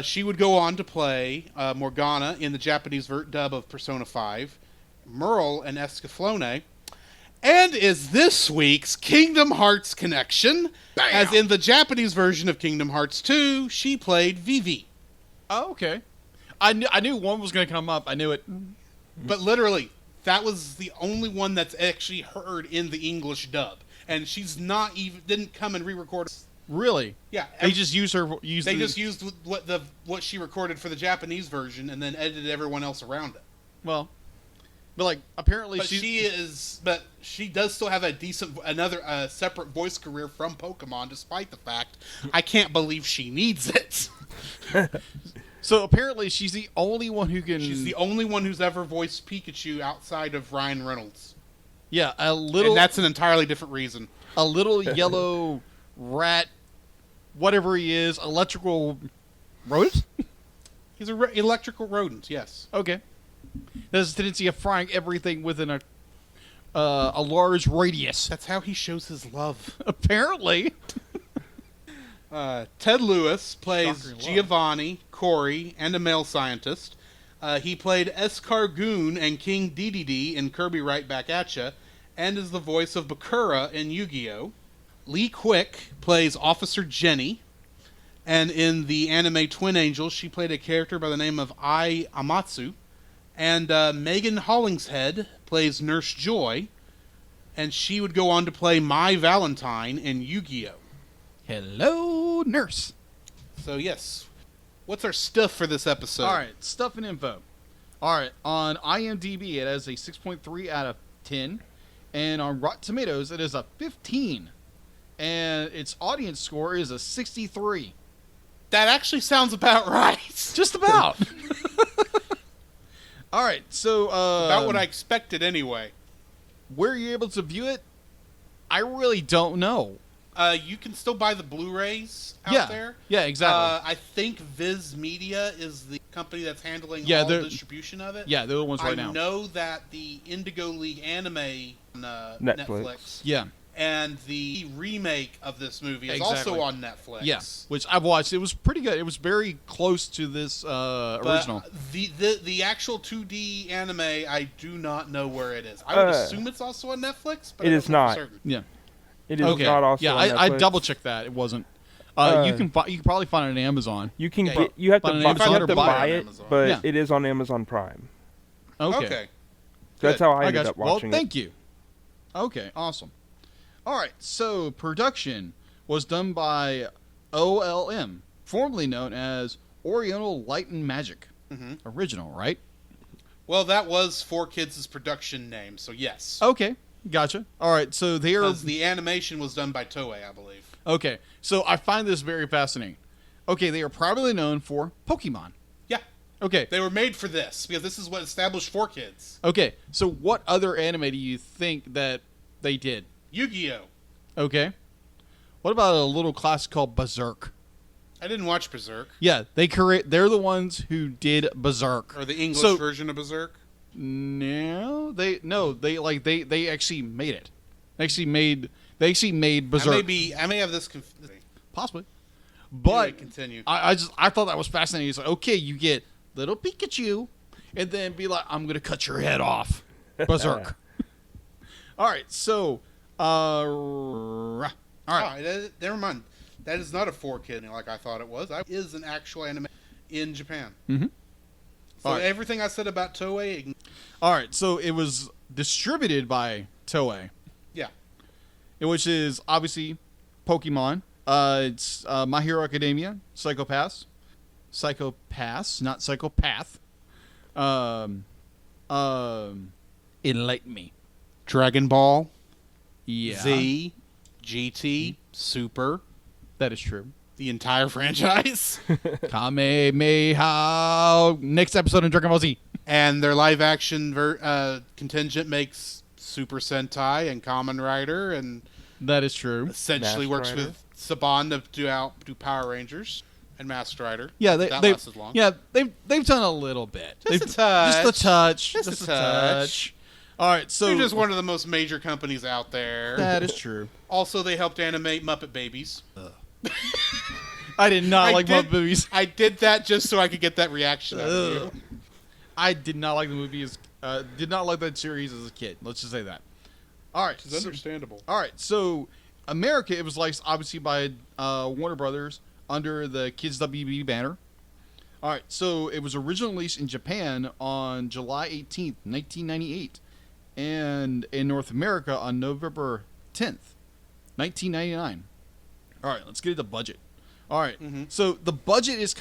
She would go on to play Morgana in the Japanese dub of Persona 5, Merle and Escaflowne, and is this week's Kingdom Hearts connection. Bam! As in the Japanese version of Kingdom Hearts 2, she played Vivi. Oh, okay. I knew one was going to come up. I knew it. But literally, that was the only one that's actually heard in the English dub. And she's not even, didn't come and re-record. Really? Yeah. They just used her. Just used what she recorded for the Japanese version and then edited everyone else around it. Well, but like apparently but she does still have a another separate voice career from Pokemon, despite the fact I can't believe she needs it. So apparently she's the only one who can. She's the only one who's ever voiced Pikachu outside of Ryan Reynolds. Yeah, and that's an entirely different reason. A little yellow rat, whatever he is, electrical rodent. He's an electrical rodent. Yes. Okay. There's a tendency of frying everything within a large radius. That's how he shows his love. Apparently. Ted Lewis plays Giovanni, Corey, and a male scientist. He played Escargoon and King Dedede in Kirby Right Back At Ya, and is the voice of Bakura in Yu-Gi-Oh! Lee Quick plays Officer Jenny, and in the anime Twin Angels, she played a character by the name of Ai Amatsu. And Megan Hollingshead plays Nurse Joy, and she would go on to play Mai Valentine in Yu-Gi-Oh! Hello, Nurse. So, yes. What's our stuff for this episode? All right, stuff and info. All right, on IMDb, it has a 6.3 out of 10. And on Rotten Tomatoes, it is a 15. And its audience score is a 63. That actually sounds about right. Just about. All right, so about what I expected anyway. Where are you able to view it? I really don't know. You can still buy the Blu-rays out there. Yeah, exactly. I think Viz Media is the company that's handling all the distribution of it. Yeah, they're the ones right now. I know that the Indigo League anime on Netflix. Yeah. And the remake of this movie is also on Netflix. Yeah, which I've watched. It was pretty good. It was very close to this original. The actual 2D anime, I do not know where it is. I would assume it's also on Netflix, but it is not. Yeah, it is not also. Yeah, on Netflix. I double checked that. It wasn't. You can probably find it on Amazon. You can you have to buy it, but it is on Amazon Prime. Okay. That's how I ended up watching it. Well, thank you. Okay, awesome. All right, so production was done by OLM, formerly known as Oriental Light and Magic. Mm-hmm. Original, right? Well, that was 4Kids' production name, so yes. Okay, gotcha. All right, so because the animation was done by Toei, I believe. Okay, so I find this very fascinating. Okay, they are primarily known for Pokemon. Yeah. Okay. They were made for this, because this is what established 4Kids. Okay, so what other anime do you think that they did? Yu-Gi-Oh! Okay. What about a little classic called Berserk? I didn't watch Berserk. Yeah, they're the ones who did Berserk. Or the English version of Berserk. They actually made it. They actually made Berserk. I may have this Possibly. But anyway, continue. I thought that was fascinating. It's like, okay, you get little Pikachu, and then be like, I'm gonna cut your head off. Berserk. All right, so all right. Never mind. That is not a 4K like I thought it was. It is an actual anime in Japan. Mm-hmm. So everything I said about Toei. All right, so it was distributed by Toei. Yeah. Which is obviously Pokemon. It's My Hero Academia, Psychopaths, not Psychopath. Enlighten me. Dragon Ball. Yeah. Z. GT. Super. That is true. The entire franchise. Kamehameha. Next episode in Dragon Ball Z. And their live action contingent makes Super Sentai and Kamen Rider, and that is true. Essentially works with Saban to do Power Rangers and Masked Rider. Yeah, they've long. Yeah, they've done a little bit. Just a touch. Just a touch. All right, so they're just one of the most major companies out there. That is true. Also, they helped animate Muppet Babies. I did not like Muppet Babies. I did that just so I could get that reaction out of you. I did not like the movie did not like that series as a kid. Let's just say that. All right, it's understandable. All right, so America, it was like obviously by Warner Brothers under the Kids WB banner. All right, so it was originally released in Japan on July 18th, 1998, and in North America on November 10th, 1999. All right, let's get to the budget. All right, So the budget is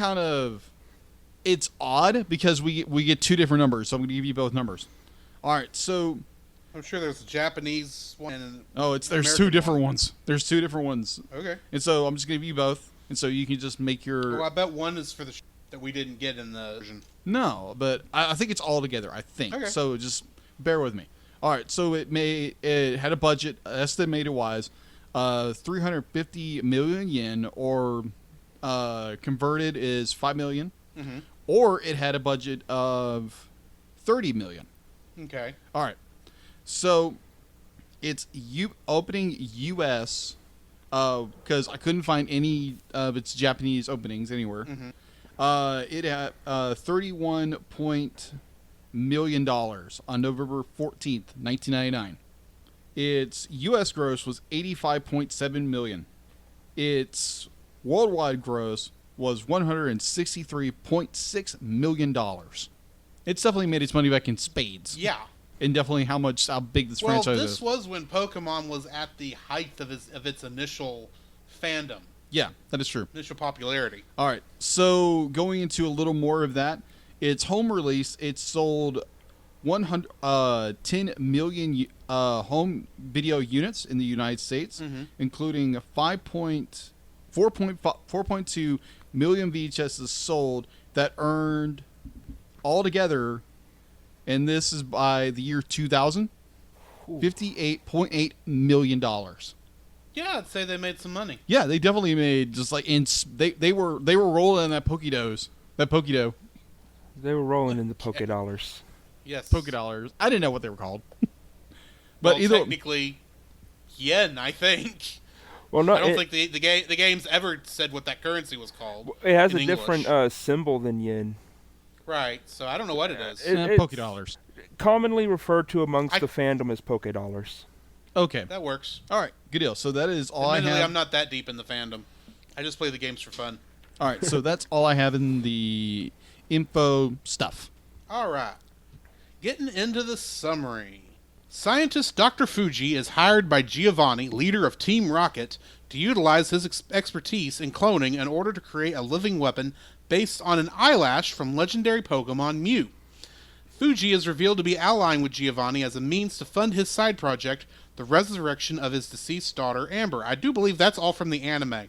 it's odd because we get two different numbers, so I'm going to give you both numbers. All right, so I'm sure there's a Japanese one and there's two different ones. There's two different ones. Okay. And so I'm just going to give you both, and so you can just make your... Well, I bet one is for the that we didn't get in the version. No, but I think it's all together, I think. Okay. So just bear with me. All right, so it had a budget, estimated-wise, 350 million yen, or converted is 5 million. Mm-hmm. Or it had a budget of 30 million. Okay. All right. So it's opening U.S. Because I couldn't find any of its Japanese openings anywhere. Mm-hmm. It had $31 million on November 14th, 1999. Its U.S. gross was $85.7 million. Its worldwide gross was $163.6 million. It's definitely made its money back in spades. Yeah. And definitely how big this franchise is. Well, this was when Pokemon was at the height of its initial fandom. Yeah, that is true. Initial popularity. All right, so going into a little more of that, its home release, it sold 10 million home video units in the United States, including 4.2 million VHSs sold that earned altogether, and this is by the year 2000, $58.8 million. Yeah, I'd say they made some money. Yeah, they definitely made they were rolling in that Pokédo. They were rolling in the Poké dollars. Yes, Poké dollars. I didn't know what they were called. But technically, yen, I think. Well, no, I don't think the games ever said what that currency was called. It has a different symbol than yen. Right, so I don't know what it is. Poké dollars. Commonly referred to amongst the fandom as Poké dollars. Okay. That works. All right, good deal. So that is all Admittedly, I have. I'm not that deep in the fandom. I just play the games for fun. All right, so that's all I have in the info stuff. All right. Getting into the summary. Scientist Dr. Fuji is hired by Giovanni, leader of Team Rocket, to utilize his expertise in cloning in order to create a living weapon based on an eyelash from legendary Pokemon Mew. Fuji is revealed to be allying with Giovanni as a means to fund his side project, the resurrection of his deceased daughter, Amber. I do believe that's all from the anime.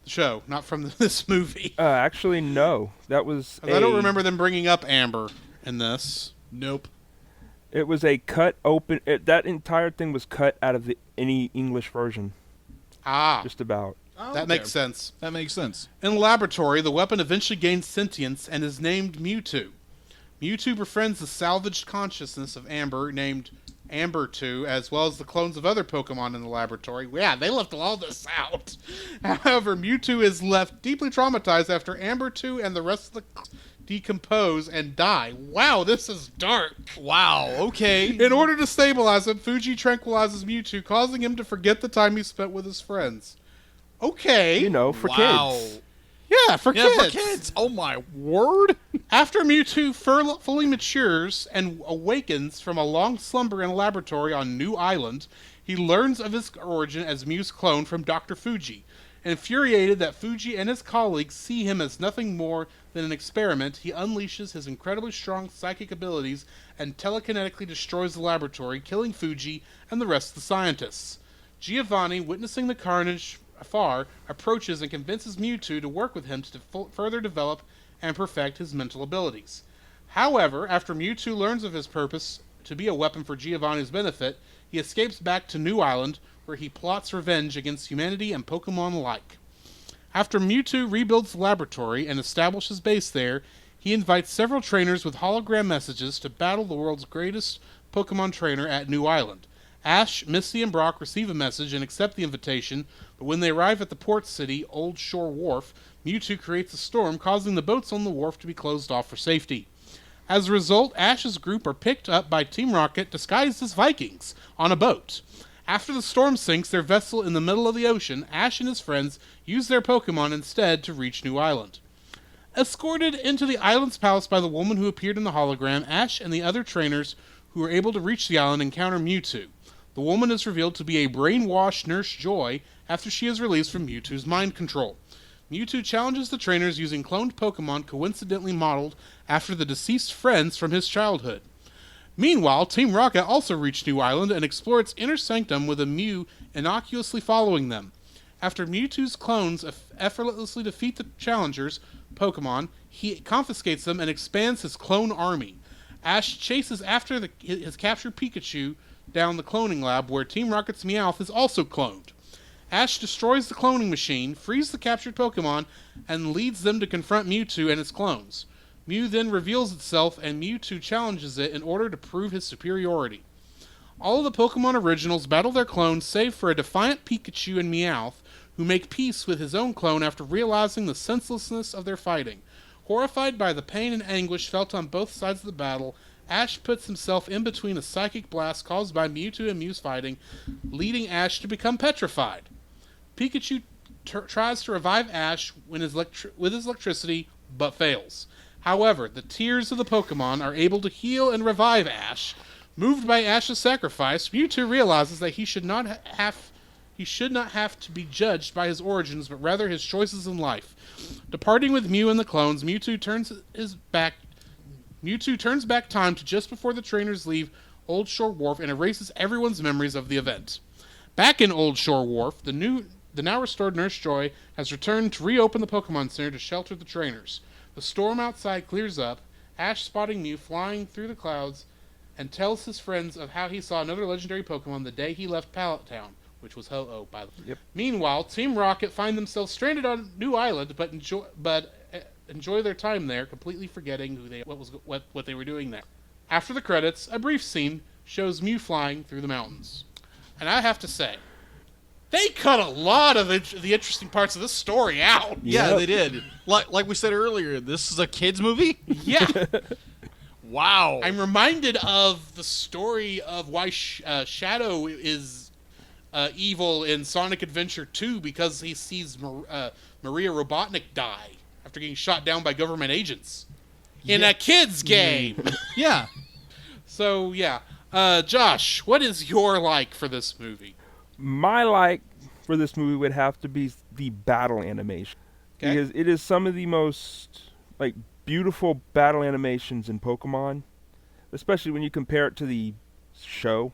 The show, not from this movie. Actually, no. That was I don't remember them bringing up Amber in this. Nope. It was a cut open... that entire thing was cut out of any English version. Ah. Just about. Oh, That okay. makes sense. That makes sense. In the laboratory, the weapon eventually gains sentience and is named Mewtwo. Mewtwo befriends the salvaged consciousness of Amber, named Amber 2, as well as the clones of other Pokemon in the laboratory. Yeah, they left all this out. However, Mewtwo is left deeply traumatized after Amber 2 and the rest of the decompose and die. Wow, this is dark. Wow. Okay. In order to stabilize him, Fuji tranquilizes Mewtwo, causing him to forget the time he spent with his friends. Okay. You know, for Wow. kids. Yeah, for Yeah, kids. for kids. Oh my word. After Mewtwo fully matures and awakens from a long slumber in a laboratory on New Island, he learns of his origin as Mew's clone from Dr. Fuji. Infuriated that Fuji and his colleagues see him as nothing more than an experiment, he unleashes his incredibly strong psychic abilities and telekinetically destroys the laboratory, killing Fuji and the rest of the scientists. Giovanni, witnessing the carnage afar, approaches and convinces Mewtwo to work with him to further develop and perfect his mental abilities. However, after Mewtwo learns of his purpose to be a weapon for Giovanni's benefit, he escapes back to New Island, where he plots revenge against humanity and Pokemon alike. After Mewtwo rebuilds the laboratory and establishes base there, he invites several trainers with hologram messages to battle the world's greatest Pokemon trainer at New Island. Ash, Misty, and Brock receive a message and accept the invitation, but when they arrive at the port city, Old Shore Wharf, Mewtwo creates a storm, causing the boats on the wharf to be closed off for safety. As a result, Ash's group are picked up by Team Rocket disguised as Vikings on a boat. After the storm sinks their vessel in the middle of the ocean, Ash and his friends use their Pokemon instead to reach New Island. Escorted into the island's palace by the woman who appeared in the hologram, Ash and the other trainers who are able to reach the island encounter Mewtwo. The woman is revealed to be a brainwashed Nurse Joy after she is released from Mewtwo's mind control. Mewtwo challenges the trainers using cloned Pokemon coincidentally modeled after the deceased friends from his childhood. Meanwhile, Team Rocket also reached New Island and explore its inner sanctum with a Mew innocuously following them. After Mewtwo's clones effortlessly defeat the challengers' Pokemon, he confiscates them and expands his clone army. Ash chases after his captured Pikachu down the cloning lab where Team Rocket's Meowth is also cloned. Ash destroys the cloning machine, frees the captured Pokemon, and leads them to confront Mewtwo and his clones. Mew then reveals itself and Mewtwo challenges it in order to prove his superiority. All of the Pokemon originals battle their clones save for a defiant Pikachu and Meowth, who make peace with his own clone after realizing the senselessness of their fighting. Horrified by the pain and anguish felt on both sides of the battle, Ash puts himself in between a psychic blast caused by Mewtwo and Mew's fighting, leading Ash to become petrified. Pikachu tries to revive Ash with his electricity, but fails. However, the tears of the Pokemon are able to heal and revive Ash. Moved by Ash's sacrifice, Mewtwo realizes that he should not have to be judged by his origins, but rather his choices in life. Departing with Mew and the clones, Mewtwo turns back time to just before the trainers leave Old Shore Wharf and erases everyone's memories of the event. Back in Old Shore Wharf, the now restored Nurse Joy has returned to reopen the Pokemon Center to shelter the trainers. The storm outside clears up, Ash spotting Mew flying through the clouds, and tells his friends of how he saw another legendary Pokemon the day he left Pallet Town, which was Ho-Oh, by the way. Yep. Meanwhile, Team Rocket find themselves stranded on New Island, but enjoy their time there, completely forgetting what they were doing there. After the credits, a brief scene shows Mew flying through the mountains. And I have to say, they cut a lot of the interesting parts of this story out. Yeah, Yep. they did. Like we said earlier, this is a kids movie. Yeah. Wow. I'm reminded of the story of why Shadow is evil in Sonic Adventure 2 because he sees Maria Robotnik die after getting shot down by government agents in a kid's game. Yeah. So, yeah. Josh, what is your like for this movie? My like for this movie would have to be the battle animation. Okay. Because it is some of the most beautiful battle animations in Pokemon, especially when you compare it to the show.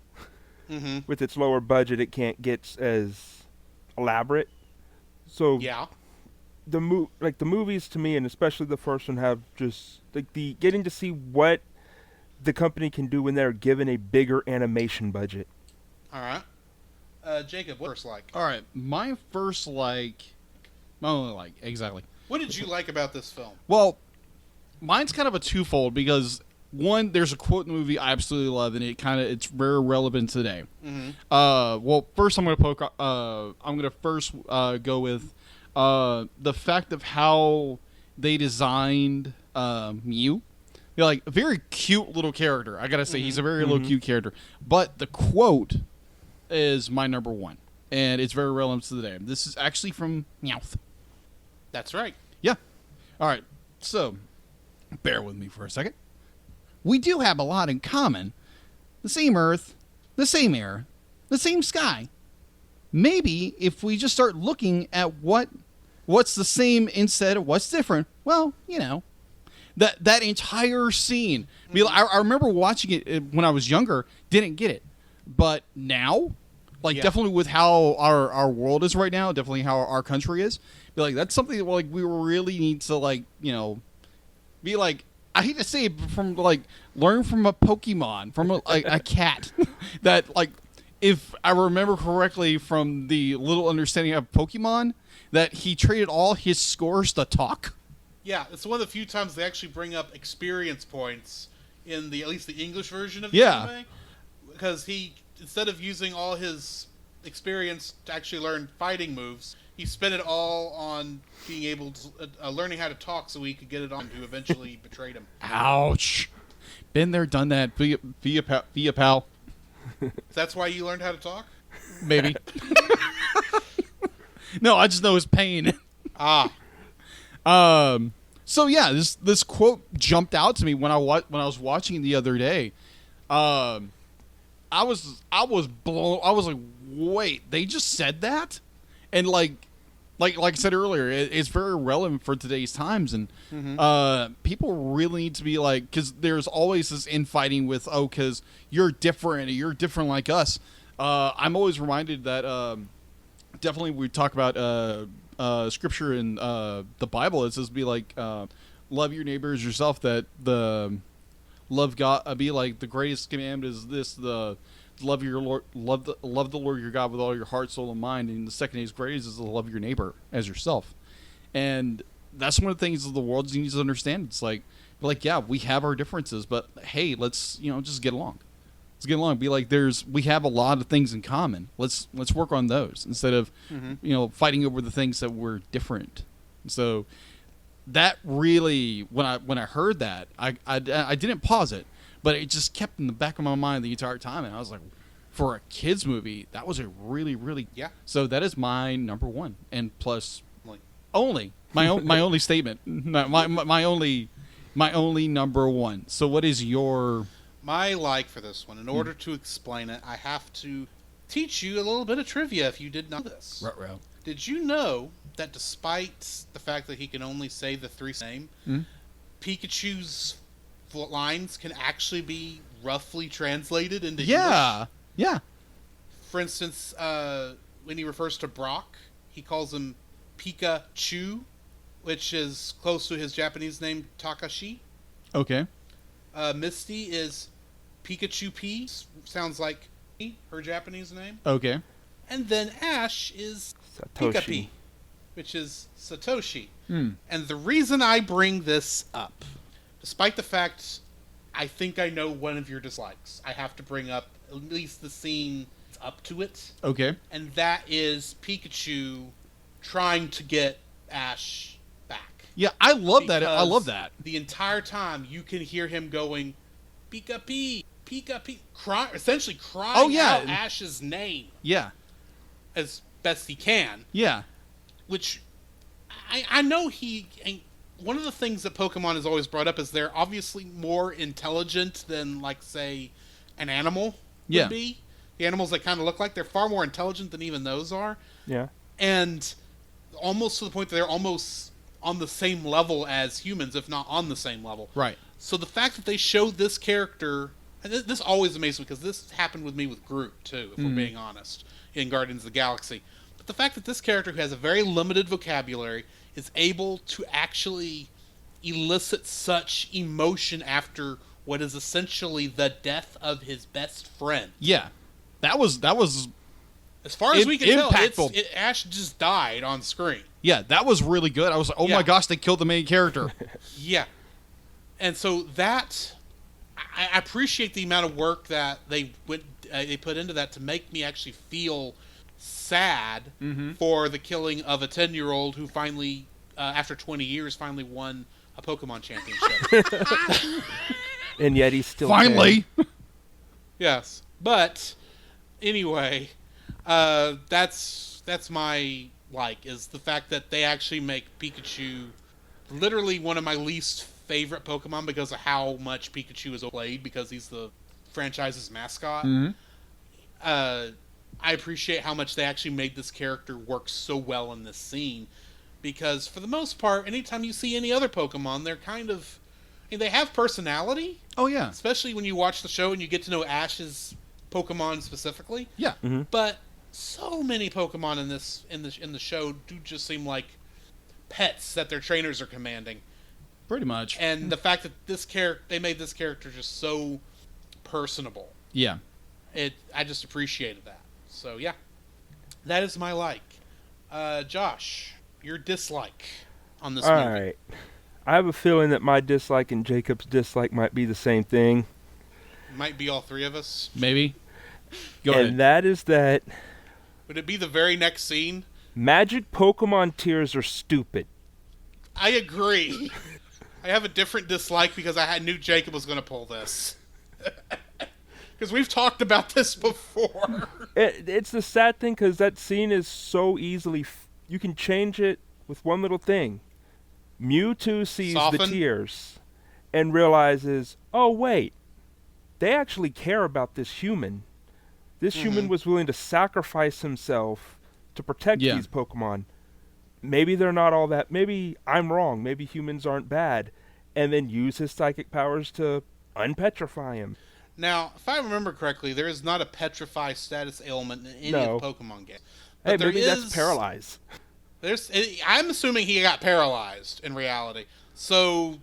Mm-hmm. With its lower budget, it can't get as elaborate. So Yeah. the movies to me, and especially the first one, have just the getting to see what the company can do when they're given a bigger animation budget. All right. Jacob, what's first like? All right. My first like My only like, exactly. What did you like about this film? Well, mine's kind of a twofold because one, there's a quote in the movie I absolutely love, and it's very relevant today. Mm-hmm. Well, first I'm gonna first go with the fact of how they designed Mew. You're like a very cute little character. I gotta say, he's a very little cute character. But the quote is my number one, and it's very relevant to the day. This is actually from Meowth. That's right. Yeah. All right. So, bear with me for a second. We do have a lot in common. The same Earth, the same air, the same sky. Maybe if we just start looking at what's the same instead of what's different, well, you know, that entire scene. I remember watching it when I was younger, didn't get it. But now, like definitely with how our world is right now, definitely how our country is, be like, that's something that like we really need to like, you know, be like, I hate to say it, from like learn from a Pokemon, from a cat that like, if I remember correctly from the little understanding of Pokemon, that he traded all his scores to talk. Yeah, it's one of the few times they actually bring up experience points in at least the English version of the anime, because he, instead of using all his experience to actually learn fighting moves, he spent it all on being able to learning how to talk so he could get it on to eventually betray him. Ouch! Been there, done that. Be a pal. That's why you learned how to talk? Maybe. No, I just know his pain. So yeah, this quote jumped out to me when I was watching it the other day. I was blown. I was like, wait, they just said that? And like I said earlier, it's very relevant for today's times, and people really need to be like, because there's always this infighting with, because you're different like us. I'm always reminded that definitely we talk about scripture in the Bible. It says be like, love your neighbor as yourself. That the love God be like the greatest commandment is this: the love your Lord, love the Lord your God with all your heart, soul, and mind. And the second is greatest is to love your neighbor as yourself. And that's one of the things that the world needs to understand. It's like yeah, we have our differences, but hey, let's just get along. Let's get along. Be like, we have a lot of things in common. Let's work on those instead of fighting over the things that were different. So that really, when I heard that, I didn't pause it, but it just kept in the back of my mind the entire time, and I was like, for a kids movie, that was a really, really So that is my number one, and plus only my only statement, my only number one. So what is your? My like for this one, in order to explain it, I have to teach you a little bit of trivia if you did not know this. Ruh-roh. Did you know that despite the fact that he can only say the three name, Pikachu's lines can actually be roughly translated into English? Yeah. For instance, when he refers to Brock, he calls him Pikachu, which is close to his Japanese name Takashi. Okay. Misty is Pikachu P, sounds like her Japanese name. Okay. And then Ash is Satoshi. Pika P, which is Satoshi. And the reason I bring this up, despite the fact I think I know one of your dislikes, I have to bring up at least the scene up to it. Okay. And that is Pikachu trying to get Ash back. Yeah, I love that. I love that. The entire time you can hear him going, Pika P, essentially crying out Ash's name. Yeah. As best he can. Yeah. Which I know one of the things that Pokemon has always brought up is they're obviously more intelligent than, like, say, an animal would be. The animals that kind of look like, they're far more intelligent than even those are. Yeah. And almost to the point that they're almost on the same level as humans, if not on the same level. Right. So the fact that they showed this character, and this always amazes me because this happened with me with Groot too, if we're being honest, in Guardians of the Galaxy. But the fact that this character who has a very limited vocabulary is able to actually elicit such emotion after what is essentially the death of his best friend. Yeah. That was as far as we can impactful. tell, Ash just died on screen. Yeah, that was really good. I was like, oh Yeah. my gosh, they killed the main character. Yeah. And so that I appreciate the amount of work that they put into that to make me actually feel sad for the killing of a 10-year-old who finally, after 20 years, finally won a Pokemon championship. And yet he's still Finally. Yes. But anyway, that's my is the fact that they actually make Pikachu literally one of my least favorite Pokemon because of how much Pikachu is played because he's the franchise's mascot. I appreciate how much they actually made this character work so well in this scene because for the most part, anytime you see any other Pokemon, they're kind of, they have personality. Oh, yeah. Especially when you watch the show and you get to know Ash's Pokemon specifically. Yeah. But so many Pokemon in the show do just seem like pets that their trainers are commanding. Pretty much. And the fact that they made this character just so personable. Yeah. I just appreciated that. So yeah, that is my like. Josh, your dislike on this movie. All right. I have a feeling that my dislike and Jacob's dislike might be the same thing. Might be all three of us. Maybe. Go and ahead. that is that Would it be the very next scene? magic Pokemon tears are stupid. I agree. I have a different dislike because I knew Jacob was going to pull this. Because we've talked about this before. It's the sad thing because that scene is so easily... you can change it with one little thing. Mewtwo sees the Soften? tears and realizes, oh, wait. They actually care about this human. This human was willing to sacrifice himself to protect these Pokemon. Maybe they're not all that... maybe I'm wrong. Maybe humans aren't bad. And then use his psychic powers to unpetrify him. Now, if I remember correctly, there is not a petrify status ailment in any of the Pokemon games. Hey, But there maybe is, that's paralyzed. I'm assuming he got paralyzed in reality. So,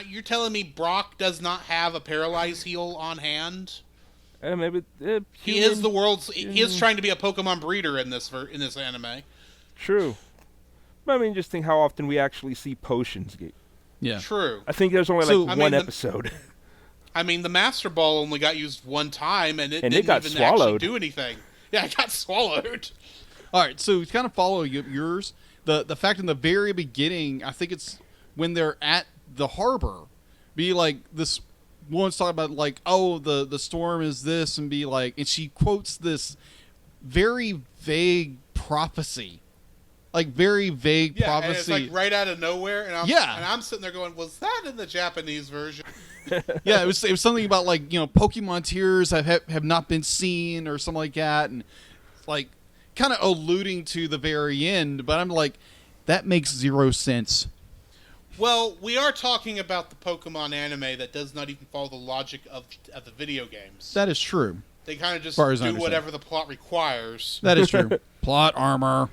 you're telling me Brock does not have a paralyzed heal on hand? Maybe He is the world's... He is trying to be a Pokemon breeder in this anime. True. But I mean, just think how often we actually see potions. Yeah. True. I think there's only one episode. I mean, the Master Ball only got used one time, and it And didn't it got even swallowed. actually do anything. Yeah, it got swallowed. All right, so to kind of follow yours, the fact in the very beginning, I think it's when they're at the harbor, be like this woman's talking about like, oh, the storm is this, and be like, and she quotes this very vague prophecy. Like very vague prophecy. And it's like right out of nowhere, and I'm sitting there going, "Was that in the Japanese version?" Yeah, it was something about like Pokemon tears have not been seen or something like that, and like kind of alluding to the very end. But I'm like, that makes zero sense. Well, we are talking about the Pokemon anime that does not even follow the logic of the video games. That is true. They kind of just do whatever the plot requires. That is true. Plot armor.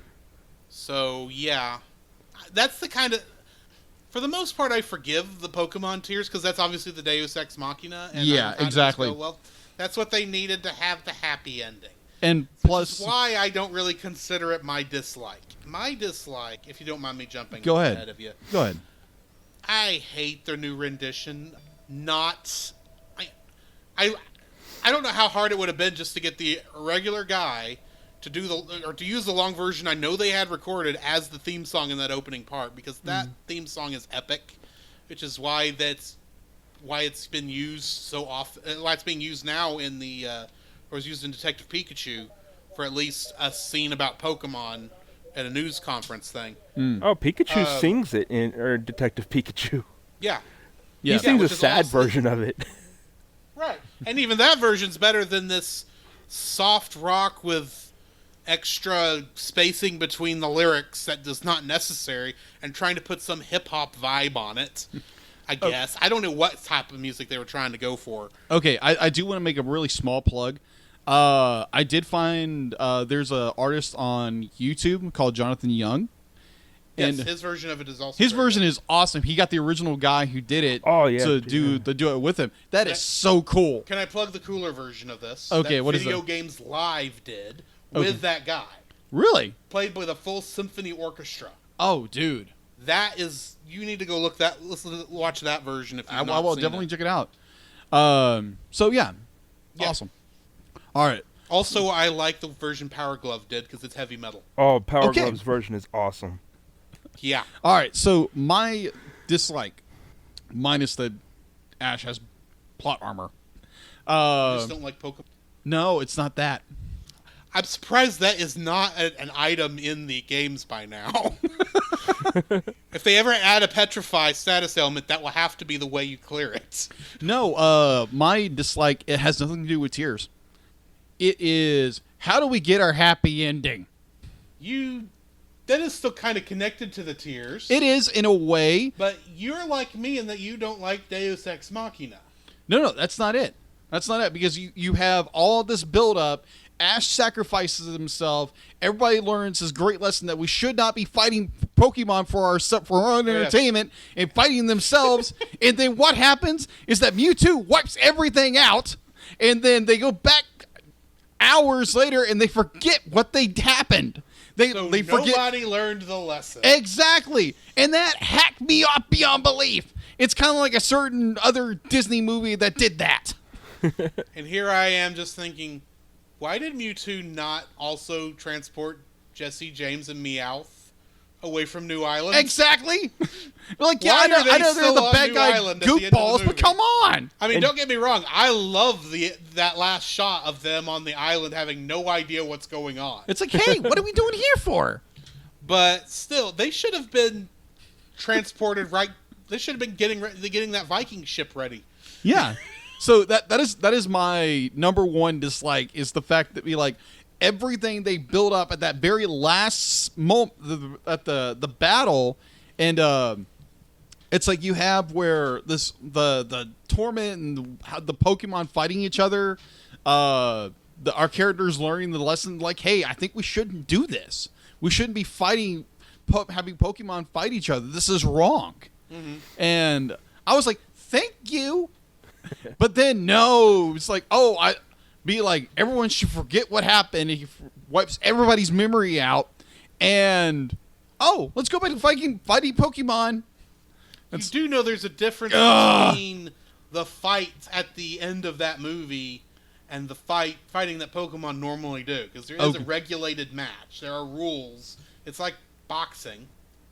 So, yeah. That's the kind of... For the most part, I forgive the Pokemon tears, because that's obviously the Deus Ex Machina. And yeah, exactly. Well, that's what they needed to have the happy ending. And plus... Which is why I don't really consider it my dislike. My dislike, if you don't mind me jumping Go ahead. ahead of you. Go ahead. I hate their new rendition. I don't know how hard it would have been just to get the regular guy to to use the long version I know they had recorded as the theme song in that opening part, because that theme song is epic, which is why it's been used so often. Why it's being used now in or was used in Detective Pikachu for at least a scene about Pokemon at a news conference thing. Oh, Pikachu sings it in Detective Pikachu. Yeah. He sings a sad awesome. version of it. Right. And even that version's better than this soft rock with extra spacing between the lyrics that is not necessary and trying to put some hip-hop vibe on it, I guess. I don't know what type of music they were trying to go for. Okay, I do want to make a really small plug. I did find there's an artist on YouTube called Jonathan Young. Yes, And his version of it is also his very version good. is awesome. He got the original guy who did it to do it with him. That is so cool. Can I plug the cooler version of this? Okay, that what is Video it? Games Live did with that guy. Really? Played with a full symphony orchestra. Oh, dude. That is, you need to go watch that version if you've I not will seen definitely it. check it out. So yeah. Awesome. All right. Also, I like the version Power Glove did because it's heavy metal. Oh, Power Okay. Glove's version is awesome. Yeah. All right. So my dislike, minus the Ash has plot armor. I just don't like Pokemon. No, it's not that. I'm surprised that is not an item in the games by now. If they ever add a Petrify status element, that will have to be the way you clear it. No, my dislike, it has nothing to do with tears. It is, how do we get our happy ending? That is still kind of connected to the tears. It is, in a way. But you're like me in that you don't like Deus Ex Machina. No, that's not it. That's not it, because you have all this build-up. Ash sacrifices himself. Everybody learns this great lesson that we should not be fighting Pokemon for our own entertainment and fighting themselves. And then what happens is that Mewtwo wipes everything out, and then they go back hours later and they forget what they happened. They forget. Nobody learned the lesson. Exactly. And that hacked me up beyond belief. It's kind of like a certain other Disney movie that did that. And here I am just thinking, why did Mewtwo not also transport Jesse, James, and Meowth away from New Island? Exactly. Like, yeah, Why I know are they they're still the on bad New guy Island at the end of the goofballs, but movie? come on. I mean, don't get me wrong. I love that last shot of them on the island having no idea what's going on. It's like, hey, what are we doing here for? But still, they should have been transported right. They should have been getting that Viking ship ready. Yeah. So that is my number one dislike, is the fact that everything they build up at that very last moment at the battle, and it's like you have where the torment and how the Pokemon fighting each other, our characters learning the lesson, like, hey, I think we shouldn't do this. We shouldn't be having Pokemon fight each other. This is wrong. Mm-hmm. And I was like, thank you. But then no, it's like, everyone should forget what happened. He wipes everybody's memory out, and let's go back to fighting Pokemon. You do know there's a difference between the fight at the end of that movie and the fighting that Pokemon normally do, because there is a regulated match. There are rules. It's like boxing.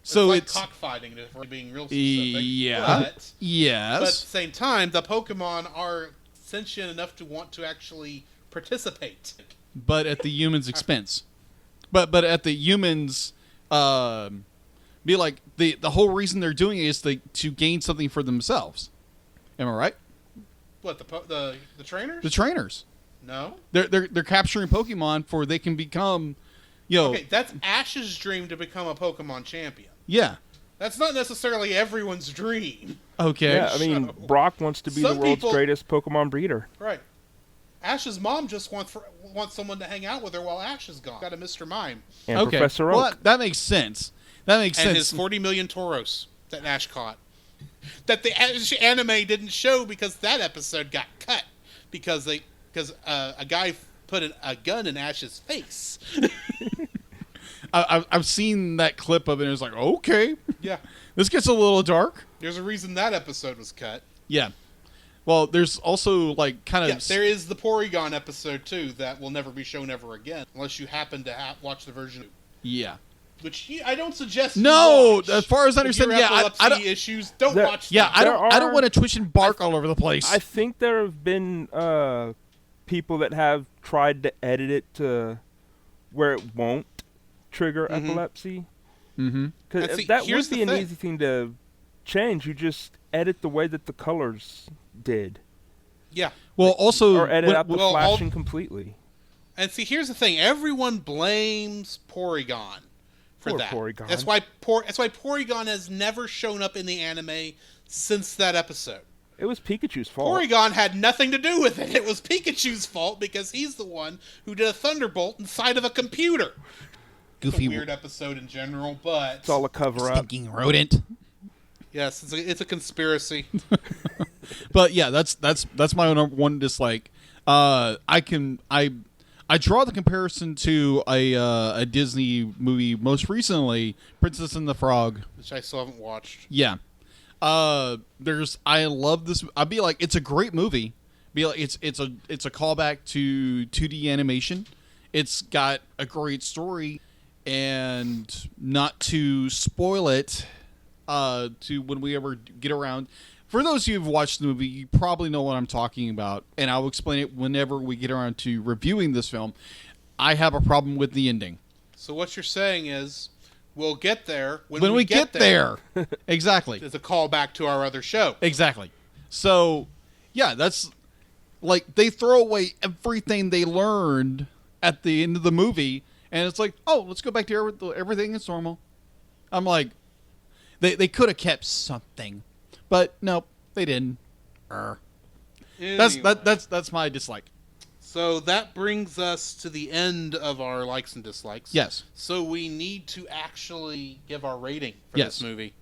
So it's like cockfighting, if we're being real specific. Yeah. But at the same time, the Pokemon are sentient enough to want to actually participate. But at the human's expense. But at the humans, the whole reason they're doing it is to gain something for themselves. Am I right? What, the trainers? The trainers. No. They're capturing Pokemon for they can become, Okay, that's Ash's dream to become a Pokemon champion. Yeah. That's not necessarily everyone's dream. Okay. Yeah, I mean, Brock wants to be the world's greatest Pokemon breeder. Right. Ash's mom just wants someone to hang out with her while Ash is gone. Got a Mr. Mime. And Professor Oak. Well, that makes sense. And his 40 million Tauros that Ash caught. That the anime didn't show because that episode got cut. Because a guy put a gun in Ash's face. I've seen that clip of it, and it's like, okay. Yeah. This gets a little dark. There's a reason that episode was cut. Yeah. Well, there's also, there is the Porygon episode, too, that will never be shown ever again, unless you happen to watch the version. Yeah. Which I don't suggest. No, watch. as far as I understand, I don't issues. Don't watch. Yeah, that. I don't want to twitch and bark all over the place. I think there have been people that have tried to edit it to where it won't trigger epilepsy. Mm-hmm. Because that would be an easy thing to change. You just edit the way that the colors did. Yeah. Well, also, or edit out the flashing completely. And see, here's the thing: everyone blames Porygon for that. Porygon. That's why Porygon has never shown up in the anime since that episode. It was Pikachu's fault. Porygon had nothing to do with it. It was Pikachu's fault because he's the one who did a thunderbolt inside of a computer. Goofy, it's a weird episode in general, but it's all a cover-up. Stinking rodent. Yes, it's a conspiracy. But yeah, that's my own one dislike. I I draw the comparison to a Disney movie most recently, Princess and the Frog. Which I still haven't watched. Yeah. I love this. I'd be like, it's a great movie. Be like, it's a callback to 2D animation. It's got a great story, and not to spoil it, to when we ever get around. For those of you who've watched the movie, you probably know what I'm talking about, and I'll explain it whenever we get around to reviewing this film. I have a problem with the ending. So what you're saying is, we'll get there When we get there. Exactly. It's a callback to our other show. Exactly. So, yeah, that's like they throw away everything they learned at the end of the movie, and it's like, oh, let's go back to everything is normal. I'm like, they could have kept something, but nope, they didn't. Anyway. That's my dislike. So that brings us to the end of our likes and dislikes. Yes. So we need to actually give our rating for Yes. this movie.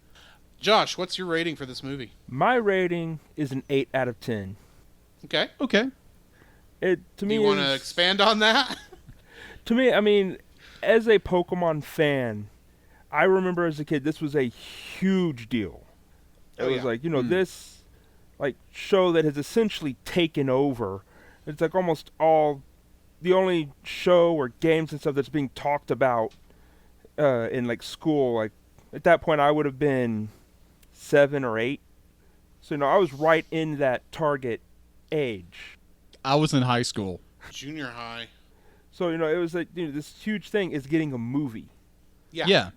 Josh, what's your rating for this movie? My rating is an 8 out of 10. Okay. Okay. It to Do me you want to expand on that? To me, I mean, as a Pokemon fan, I remember as a kid this was a huge deal. It Oh, was yeah. like, this like show that has essentially taken over. It's like almost all the only show or games and stuff that's being talked about in like school. Like at that point I would have been 7 or 8. So I was right in that target age. I was in high school. Junior high. So it was like this huge thing is getting a movie. Yeah.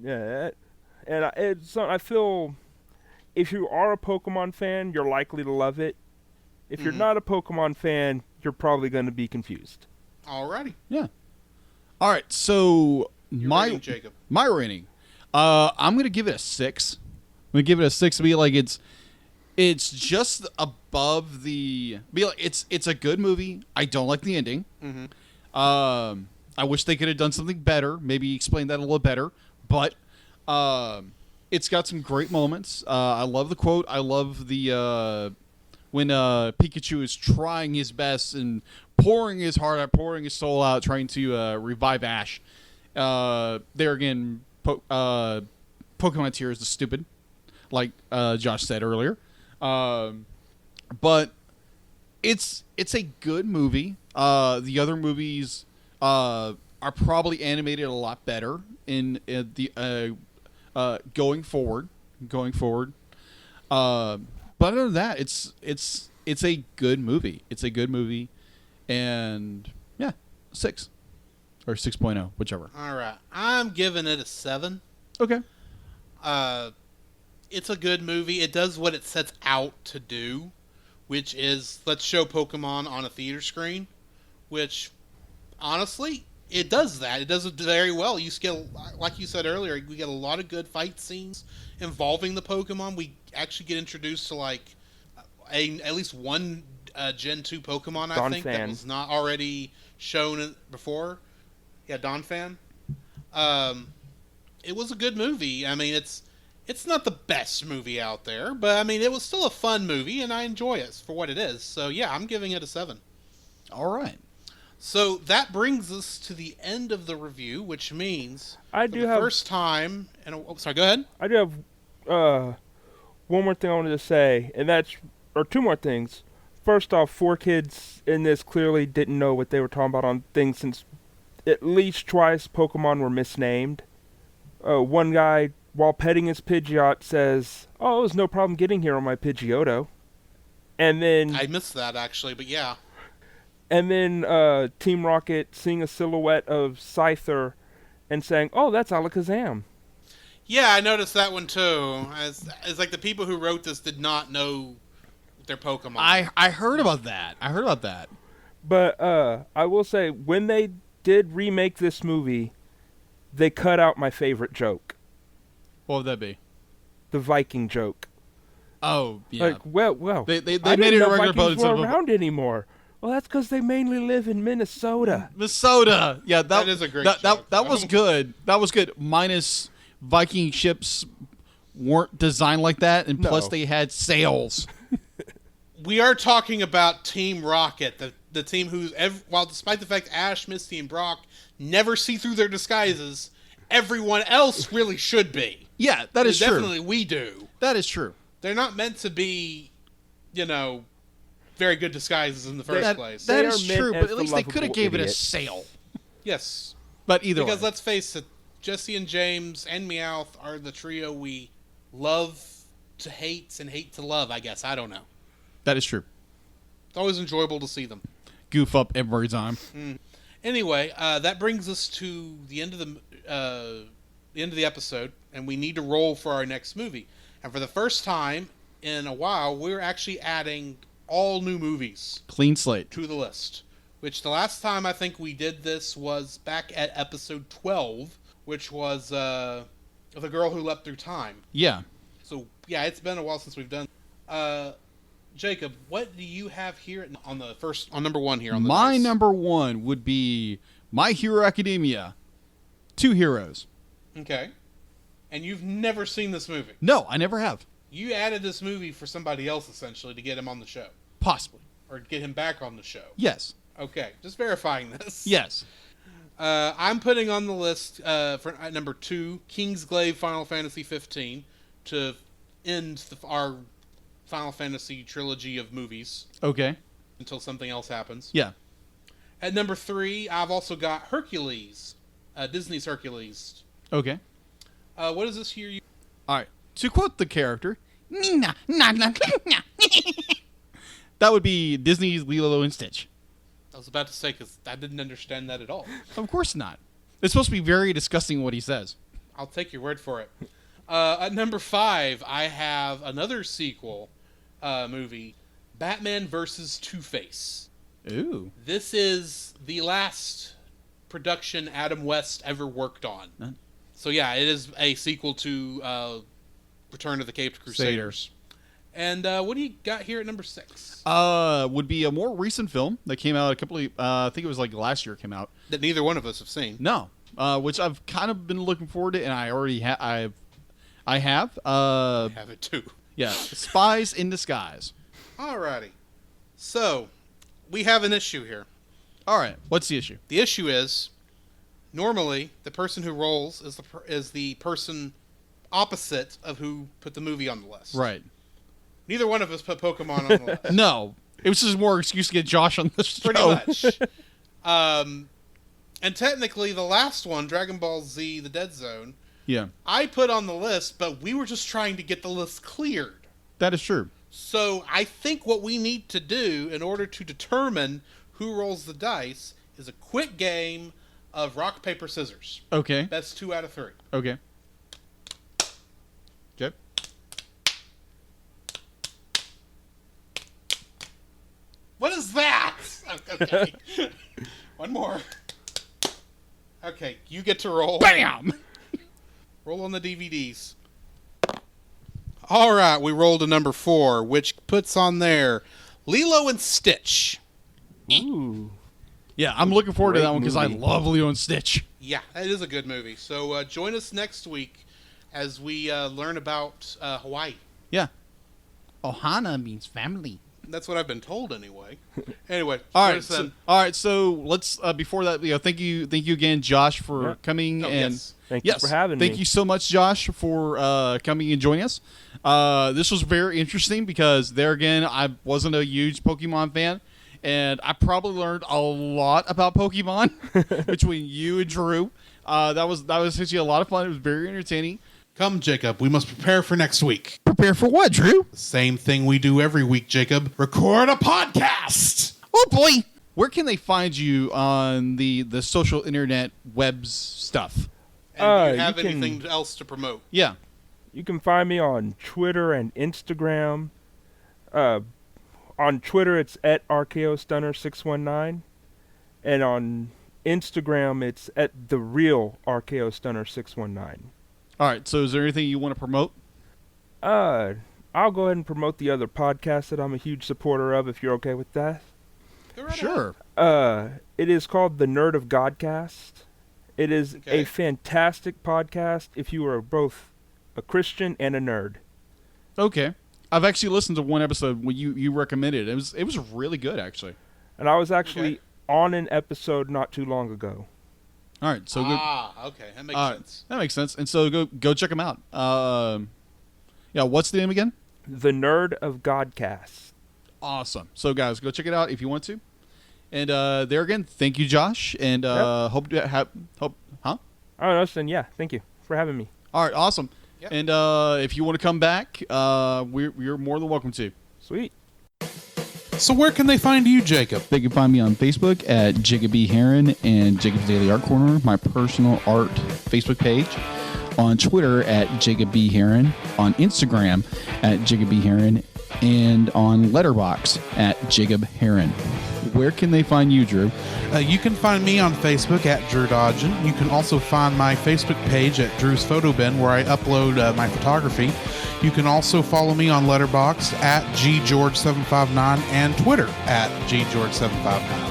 Yeah. And I feel if you are a Pokemon fan, you're likely to love it. If you're not a Pokemon fan, you're probably going to be confused. Alrighty. Yeah. All right. So Your my rating, Jacob. my rating, I'm gonna give it a 6. I'm gonna give it a 6. Be like it's just above the. Be like it's a good movie. I don't like the ending. Mm-hmm. I wish they could have done something better. Maybe explain that a little better. But it's got some great moments. I love the quote. I love the when Pikachu is trying his best and pouring his heart out, pouring his soul out, trying to revive Ash. There again, Pokemon tears is stupid, like Josh said earlier. But it's a good movie. The other movies are probably animated a lot better in the going forward. But other than that, it's a good movie. It's a good movie, and yeah, 6 or 6.0, whichever. All right. I'm giving it a 7. Okay. It's a good movie. It does what it sets out to do, which is let's show Pokemon on a theater screen, which honestly, it does that. It does it very well. You get, like you said earlier, we get a lot of good fight scenes involving the Pokemon. We actually get introduced to like at least one Gen 2 Pokemon, I think, that was not already shown before. Yeah, Donphan. It was a good movie. I mean, it's not the best movie out there, but I mean, it was still a fun movie, and I enjoy it for what it is. So yeah, I'm giving it a 7. All right. So that brings us to the end of the review, which means first time. And sorry, go ahead. I do have one more thing I wanted to say, and or 2 more things. First off, 4 kids in this clearly didn't know what they were talking about on things since at least twice Pokemon were misnamed. One guy, while petting his Pidgeot, says, "Oh, it was no problem getting here on my Pidgeotto." And then I missed that actually, but yeah. And then Team Rocket seeing a silhouette of Scyther and saying, "Oh, that's Alakazam." Yeah, I noticed that one too. It's like the people who wrote this did not know their Pokemon. I heard about that. But I will say, when they did remake this movie, they cut out my favorite joke. What would that be? The Viking joke. Oh, yeah. Like, well, They I made didn't it a know regular Vikings episode were around anymore. Well, that's because they mainly live in Minnesota. Minnesota. Yeah, that is a great that joke, was good. That was good. Minus Viking ships weren't designed like that, and plus they had sails. We are talking about Team Rocket, the team who's while despite the fact Ash, Misty, and Brock never see through their disguises, everyone else really should be. Yeah, that is true. Definitely we do. That is true. They're not meant to be, very good disguises in the first place. That They is are true, meant but as at least the they could have lovable gave it a idiot. sale. Yes. But either Because way. let's face it, Jesse and James and Meowth are the trio we love to hate and hate to love, I guess. I don't know. That is true. It's always enjoyable to see them. Goof up every time. Anyway, that brings us to the end of the episode, and we need to roll for our next movie. And for the first time in a while, we're actually adding all new movies Clean slate. to the list. Which the last time I think we did this was back at episode 12, which was The Girl Who Leapt Through Time. Yeah. So, yeah, it's been a while since we've done. Jacob, what do you have here on number one here on the My dice? number one would be My Hero Academia. 2 heroes. Okay. And you've never seen this movie. No, I never have. You added this movie for somebody else, essentially, to get him on the show. Possibly. Or get him back on the show. Yes. Okay, just verifying this. Yes. I'm putting on the list for number 2, Kingsglaive Final Fantasy 15, to end our Final Fantasy trilogy of movies Okay. until something else happens. Yeah. At number 3, I've also got Hercules, Disney's Hercules. Okay. What is this here? All right. To quote the character, that would be Disney's Lilo and Stitch. I was about to say, because I didn't understand that at all. Of course not. It's supposed to be very disgusting what he says. I'll take your word for it. At number 5, I have another sequel movie, Batman vs. Two-Face. Ooh. This is the last production Adam West ever worked on. Huh? So yeah, it is a sequel to Return of the Caped Crusaders. And what do you got here at number 6? Would be a more recent film that came out a couple of, I think it was like last year it came out. That neither one of us have seen. No. Which I've kind of been looking forward to, and I already have. I have. I have it too. Yeah. Spies in Disguise. Alrighty. So, we have an issue here. All right. What's the issue? The issue is, normally, the person who rolls is the person opposite of who put the movie on the list. Right. Neither one of us put Pokemon on the list. No. It was just more excuse to get Josh on the show. Pretty much. And technically, the last one, Dragon Ball Z, The Dead Zone, Yeah. I put on the list, but we were just trying to get the list cleared. That is true. So I think what we need to do in order to determine who rolls the dice is a quick game of rock, paper, scissors. Okay. That's 2 out of 3. Okay. Okay. What is that? Okay. One more. Okay, you get to roll. Bam! Roll on the DVDs. All right, we rolled a number 4, which puts on there Lilo and Stitch. Ooh. Yeah, I'm looking forward to Great that one because I movie. love Leo and Stitch. Yeah, it is a good movie. So join us next week as we learn about Hawaii. Yeah. Ohana means family. That's what I've been told, anyway. Anyway, All join right. us then. So let's before that, thank you again, Josh, for Yeah. coming Oh, and yes. Thank you for having me. Thank you so much, Josh, for coming and joining us. This was very interesting because there again, I wasn't a huge Pokemon fan, and I probably learned a lot about Pokemon between you and Drew. That was actually a lot of fun. It was very entertaining. Come, Jacob. We must prepare for next week. Prepare for what, Drew? The same thing we do every week, Jacob. Record a podcast. Oh boy! Where can they find you on the social internet webs stuff? And do you have you can- anything else to promote? Yeah. You can find me on Twitter and Instagram. On Twitter, it's at RKOStunner619. And on Instagram, it's at the real RKOStunner619. All right. So, is there anything you want to promote? I'll go ahead and promote the other podcast that I'm a huge supporter of, if you're okay with that. Go right Sure. It is called the Nerd of Godcast. It is Okay. a fantastic podcast if you are both a Christian and a nerd. Okay. I've actually listened to one episode when you recommended it. It was really good, actually. And I was actually on an episode not too long ago. All right, so okay, that makes sense. That makes sense. And so go check them out. Yeah, what's the name again? The Nerd of Godcast. Awesome. So guys, go check it out if you want to. And there again, thank you, Josh. And hope to have hope. Huh? Oh, no, then yeah, thank you for having me. All right, awesome. Yep. And if you want to come back, you're more than welcome to. Sweet. So where can they find you, Jacob? They can find me on Facebook at Jacob B. Heron and Jacob's Daily Art Corner, my personal art Facebook page. On Twitter at Jacob B. Heron, on Instagram at Jacob B. Heron, and on Letterboxd at Jacob Heron. Where can they find you, Drew? You can find me on Facebook at Drew Dodgen. You can also find my Facebook page at Drew's Photo Bin, where I upload my photography. You can also follow me on Letterboxd at GGeorge759 and Twitter at GGeorge759.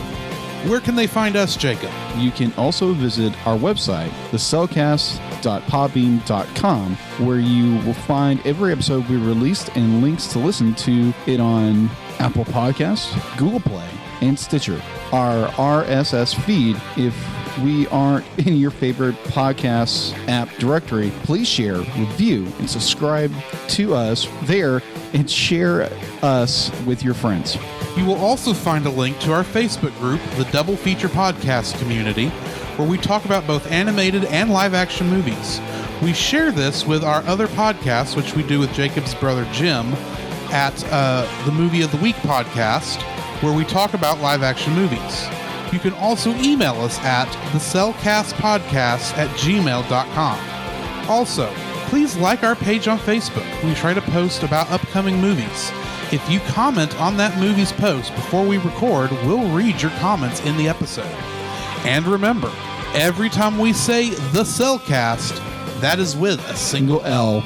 Where can they find us, Jacob? You can also visit our website, thecellcast.podbean.com, where you will find every episode we released and links to listen to it on Apple Podcasts, Google Play, and Stitcher. Our RSS feed, if we aren't in your favorite podcast app directory, please share, review, and subscribe to us there and share us with your friends. You will also find a link to our Facebook group, the Double Feature Podcast Community, where we talk about both animated and live-action movies. We share this with our other podcasts, which we do with Jacob's brother Jim, at the Movie of the Week podcast, where we talk about live-action movies. You can also email us at thecellcastpodcast@gmail.com. Also, please like our page on Facebook. We try to post about upcoming movies. If you comment on that movie's post before we record, we'll read your comments in the episode. And remember, every time we say The Cellcast, that is with a single L.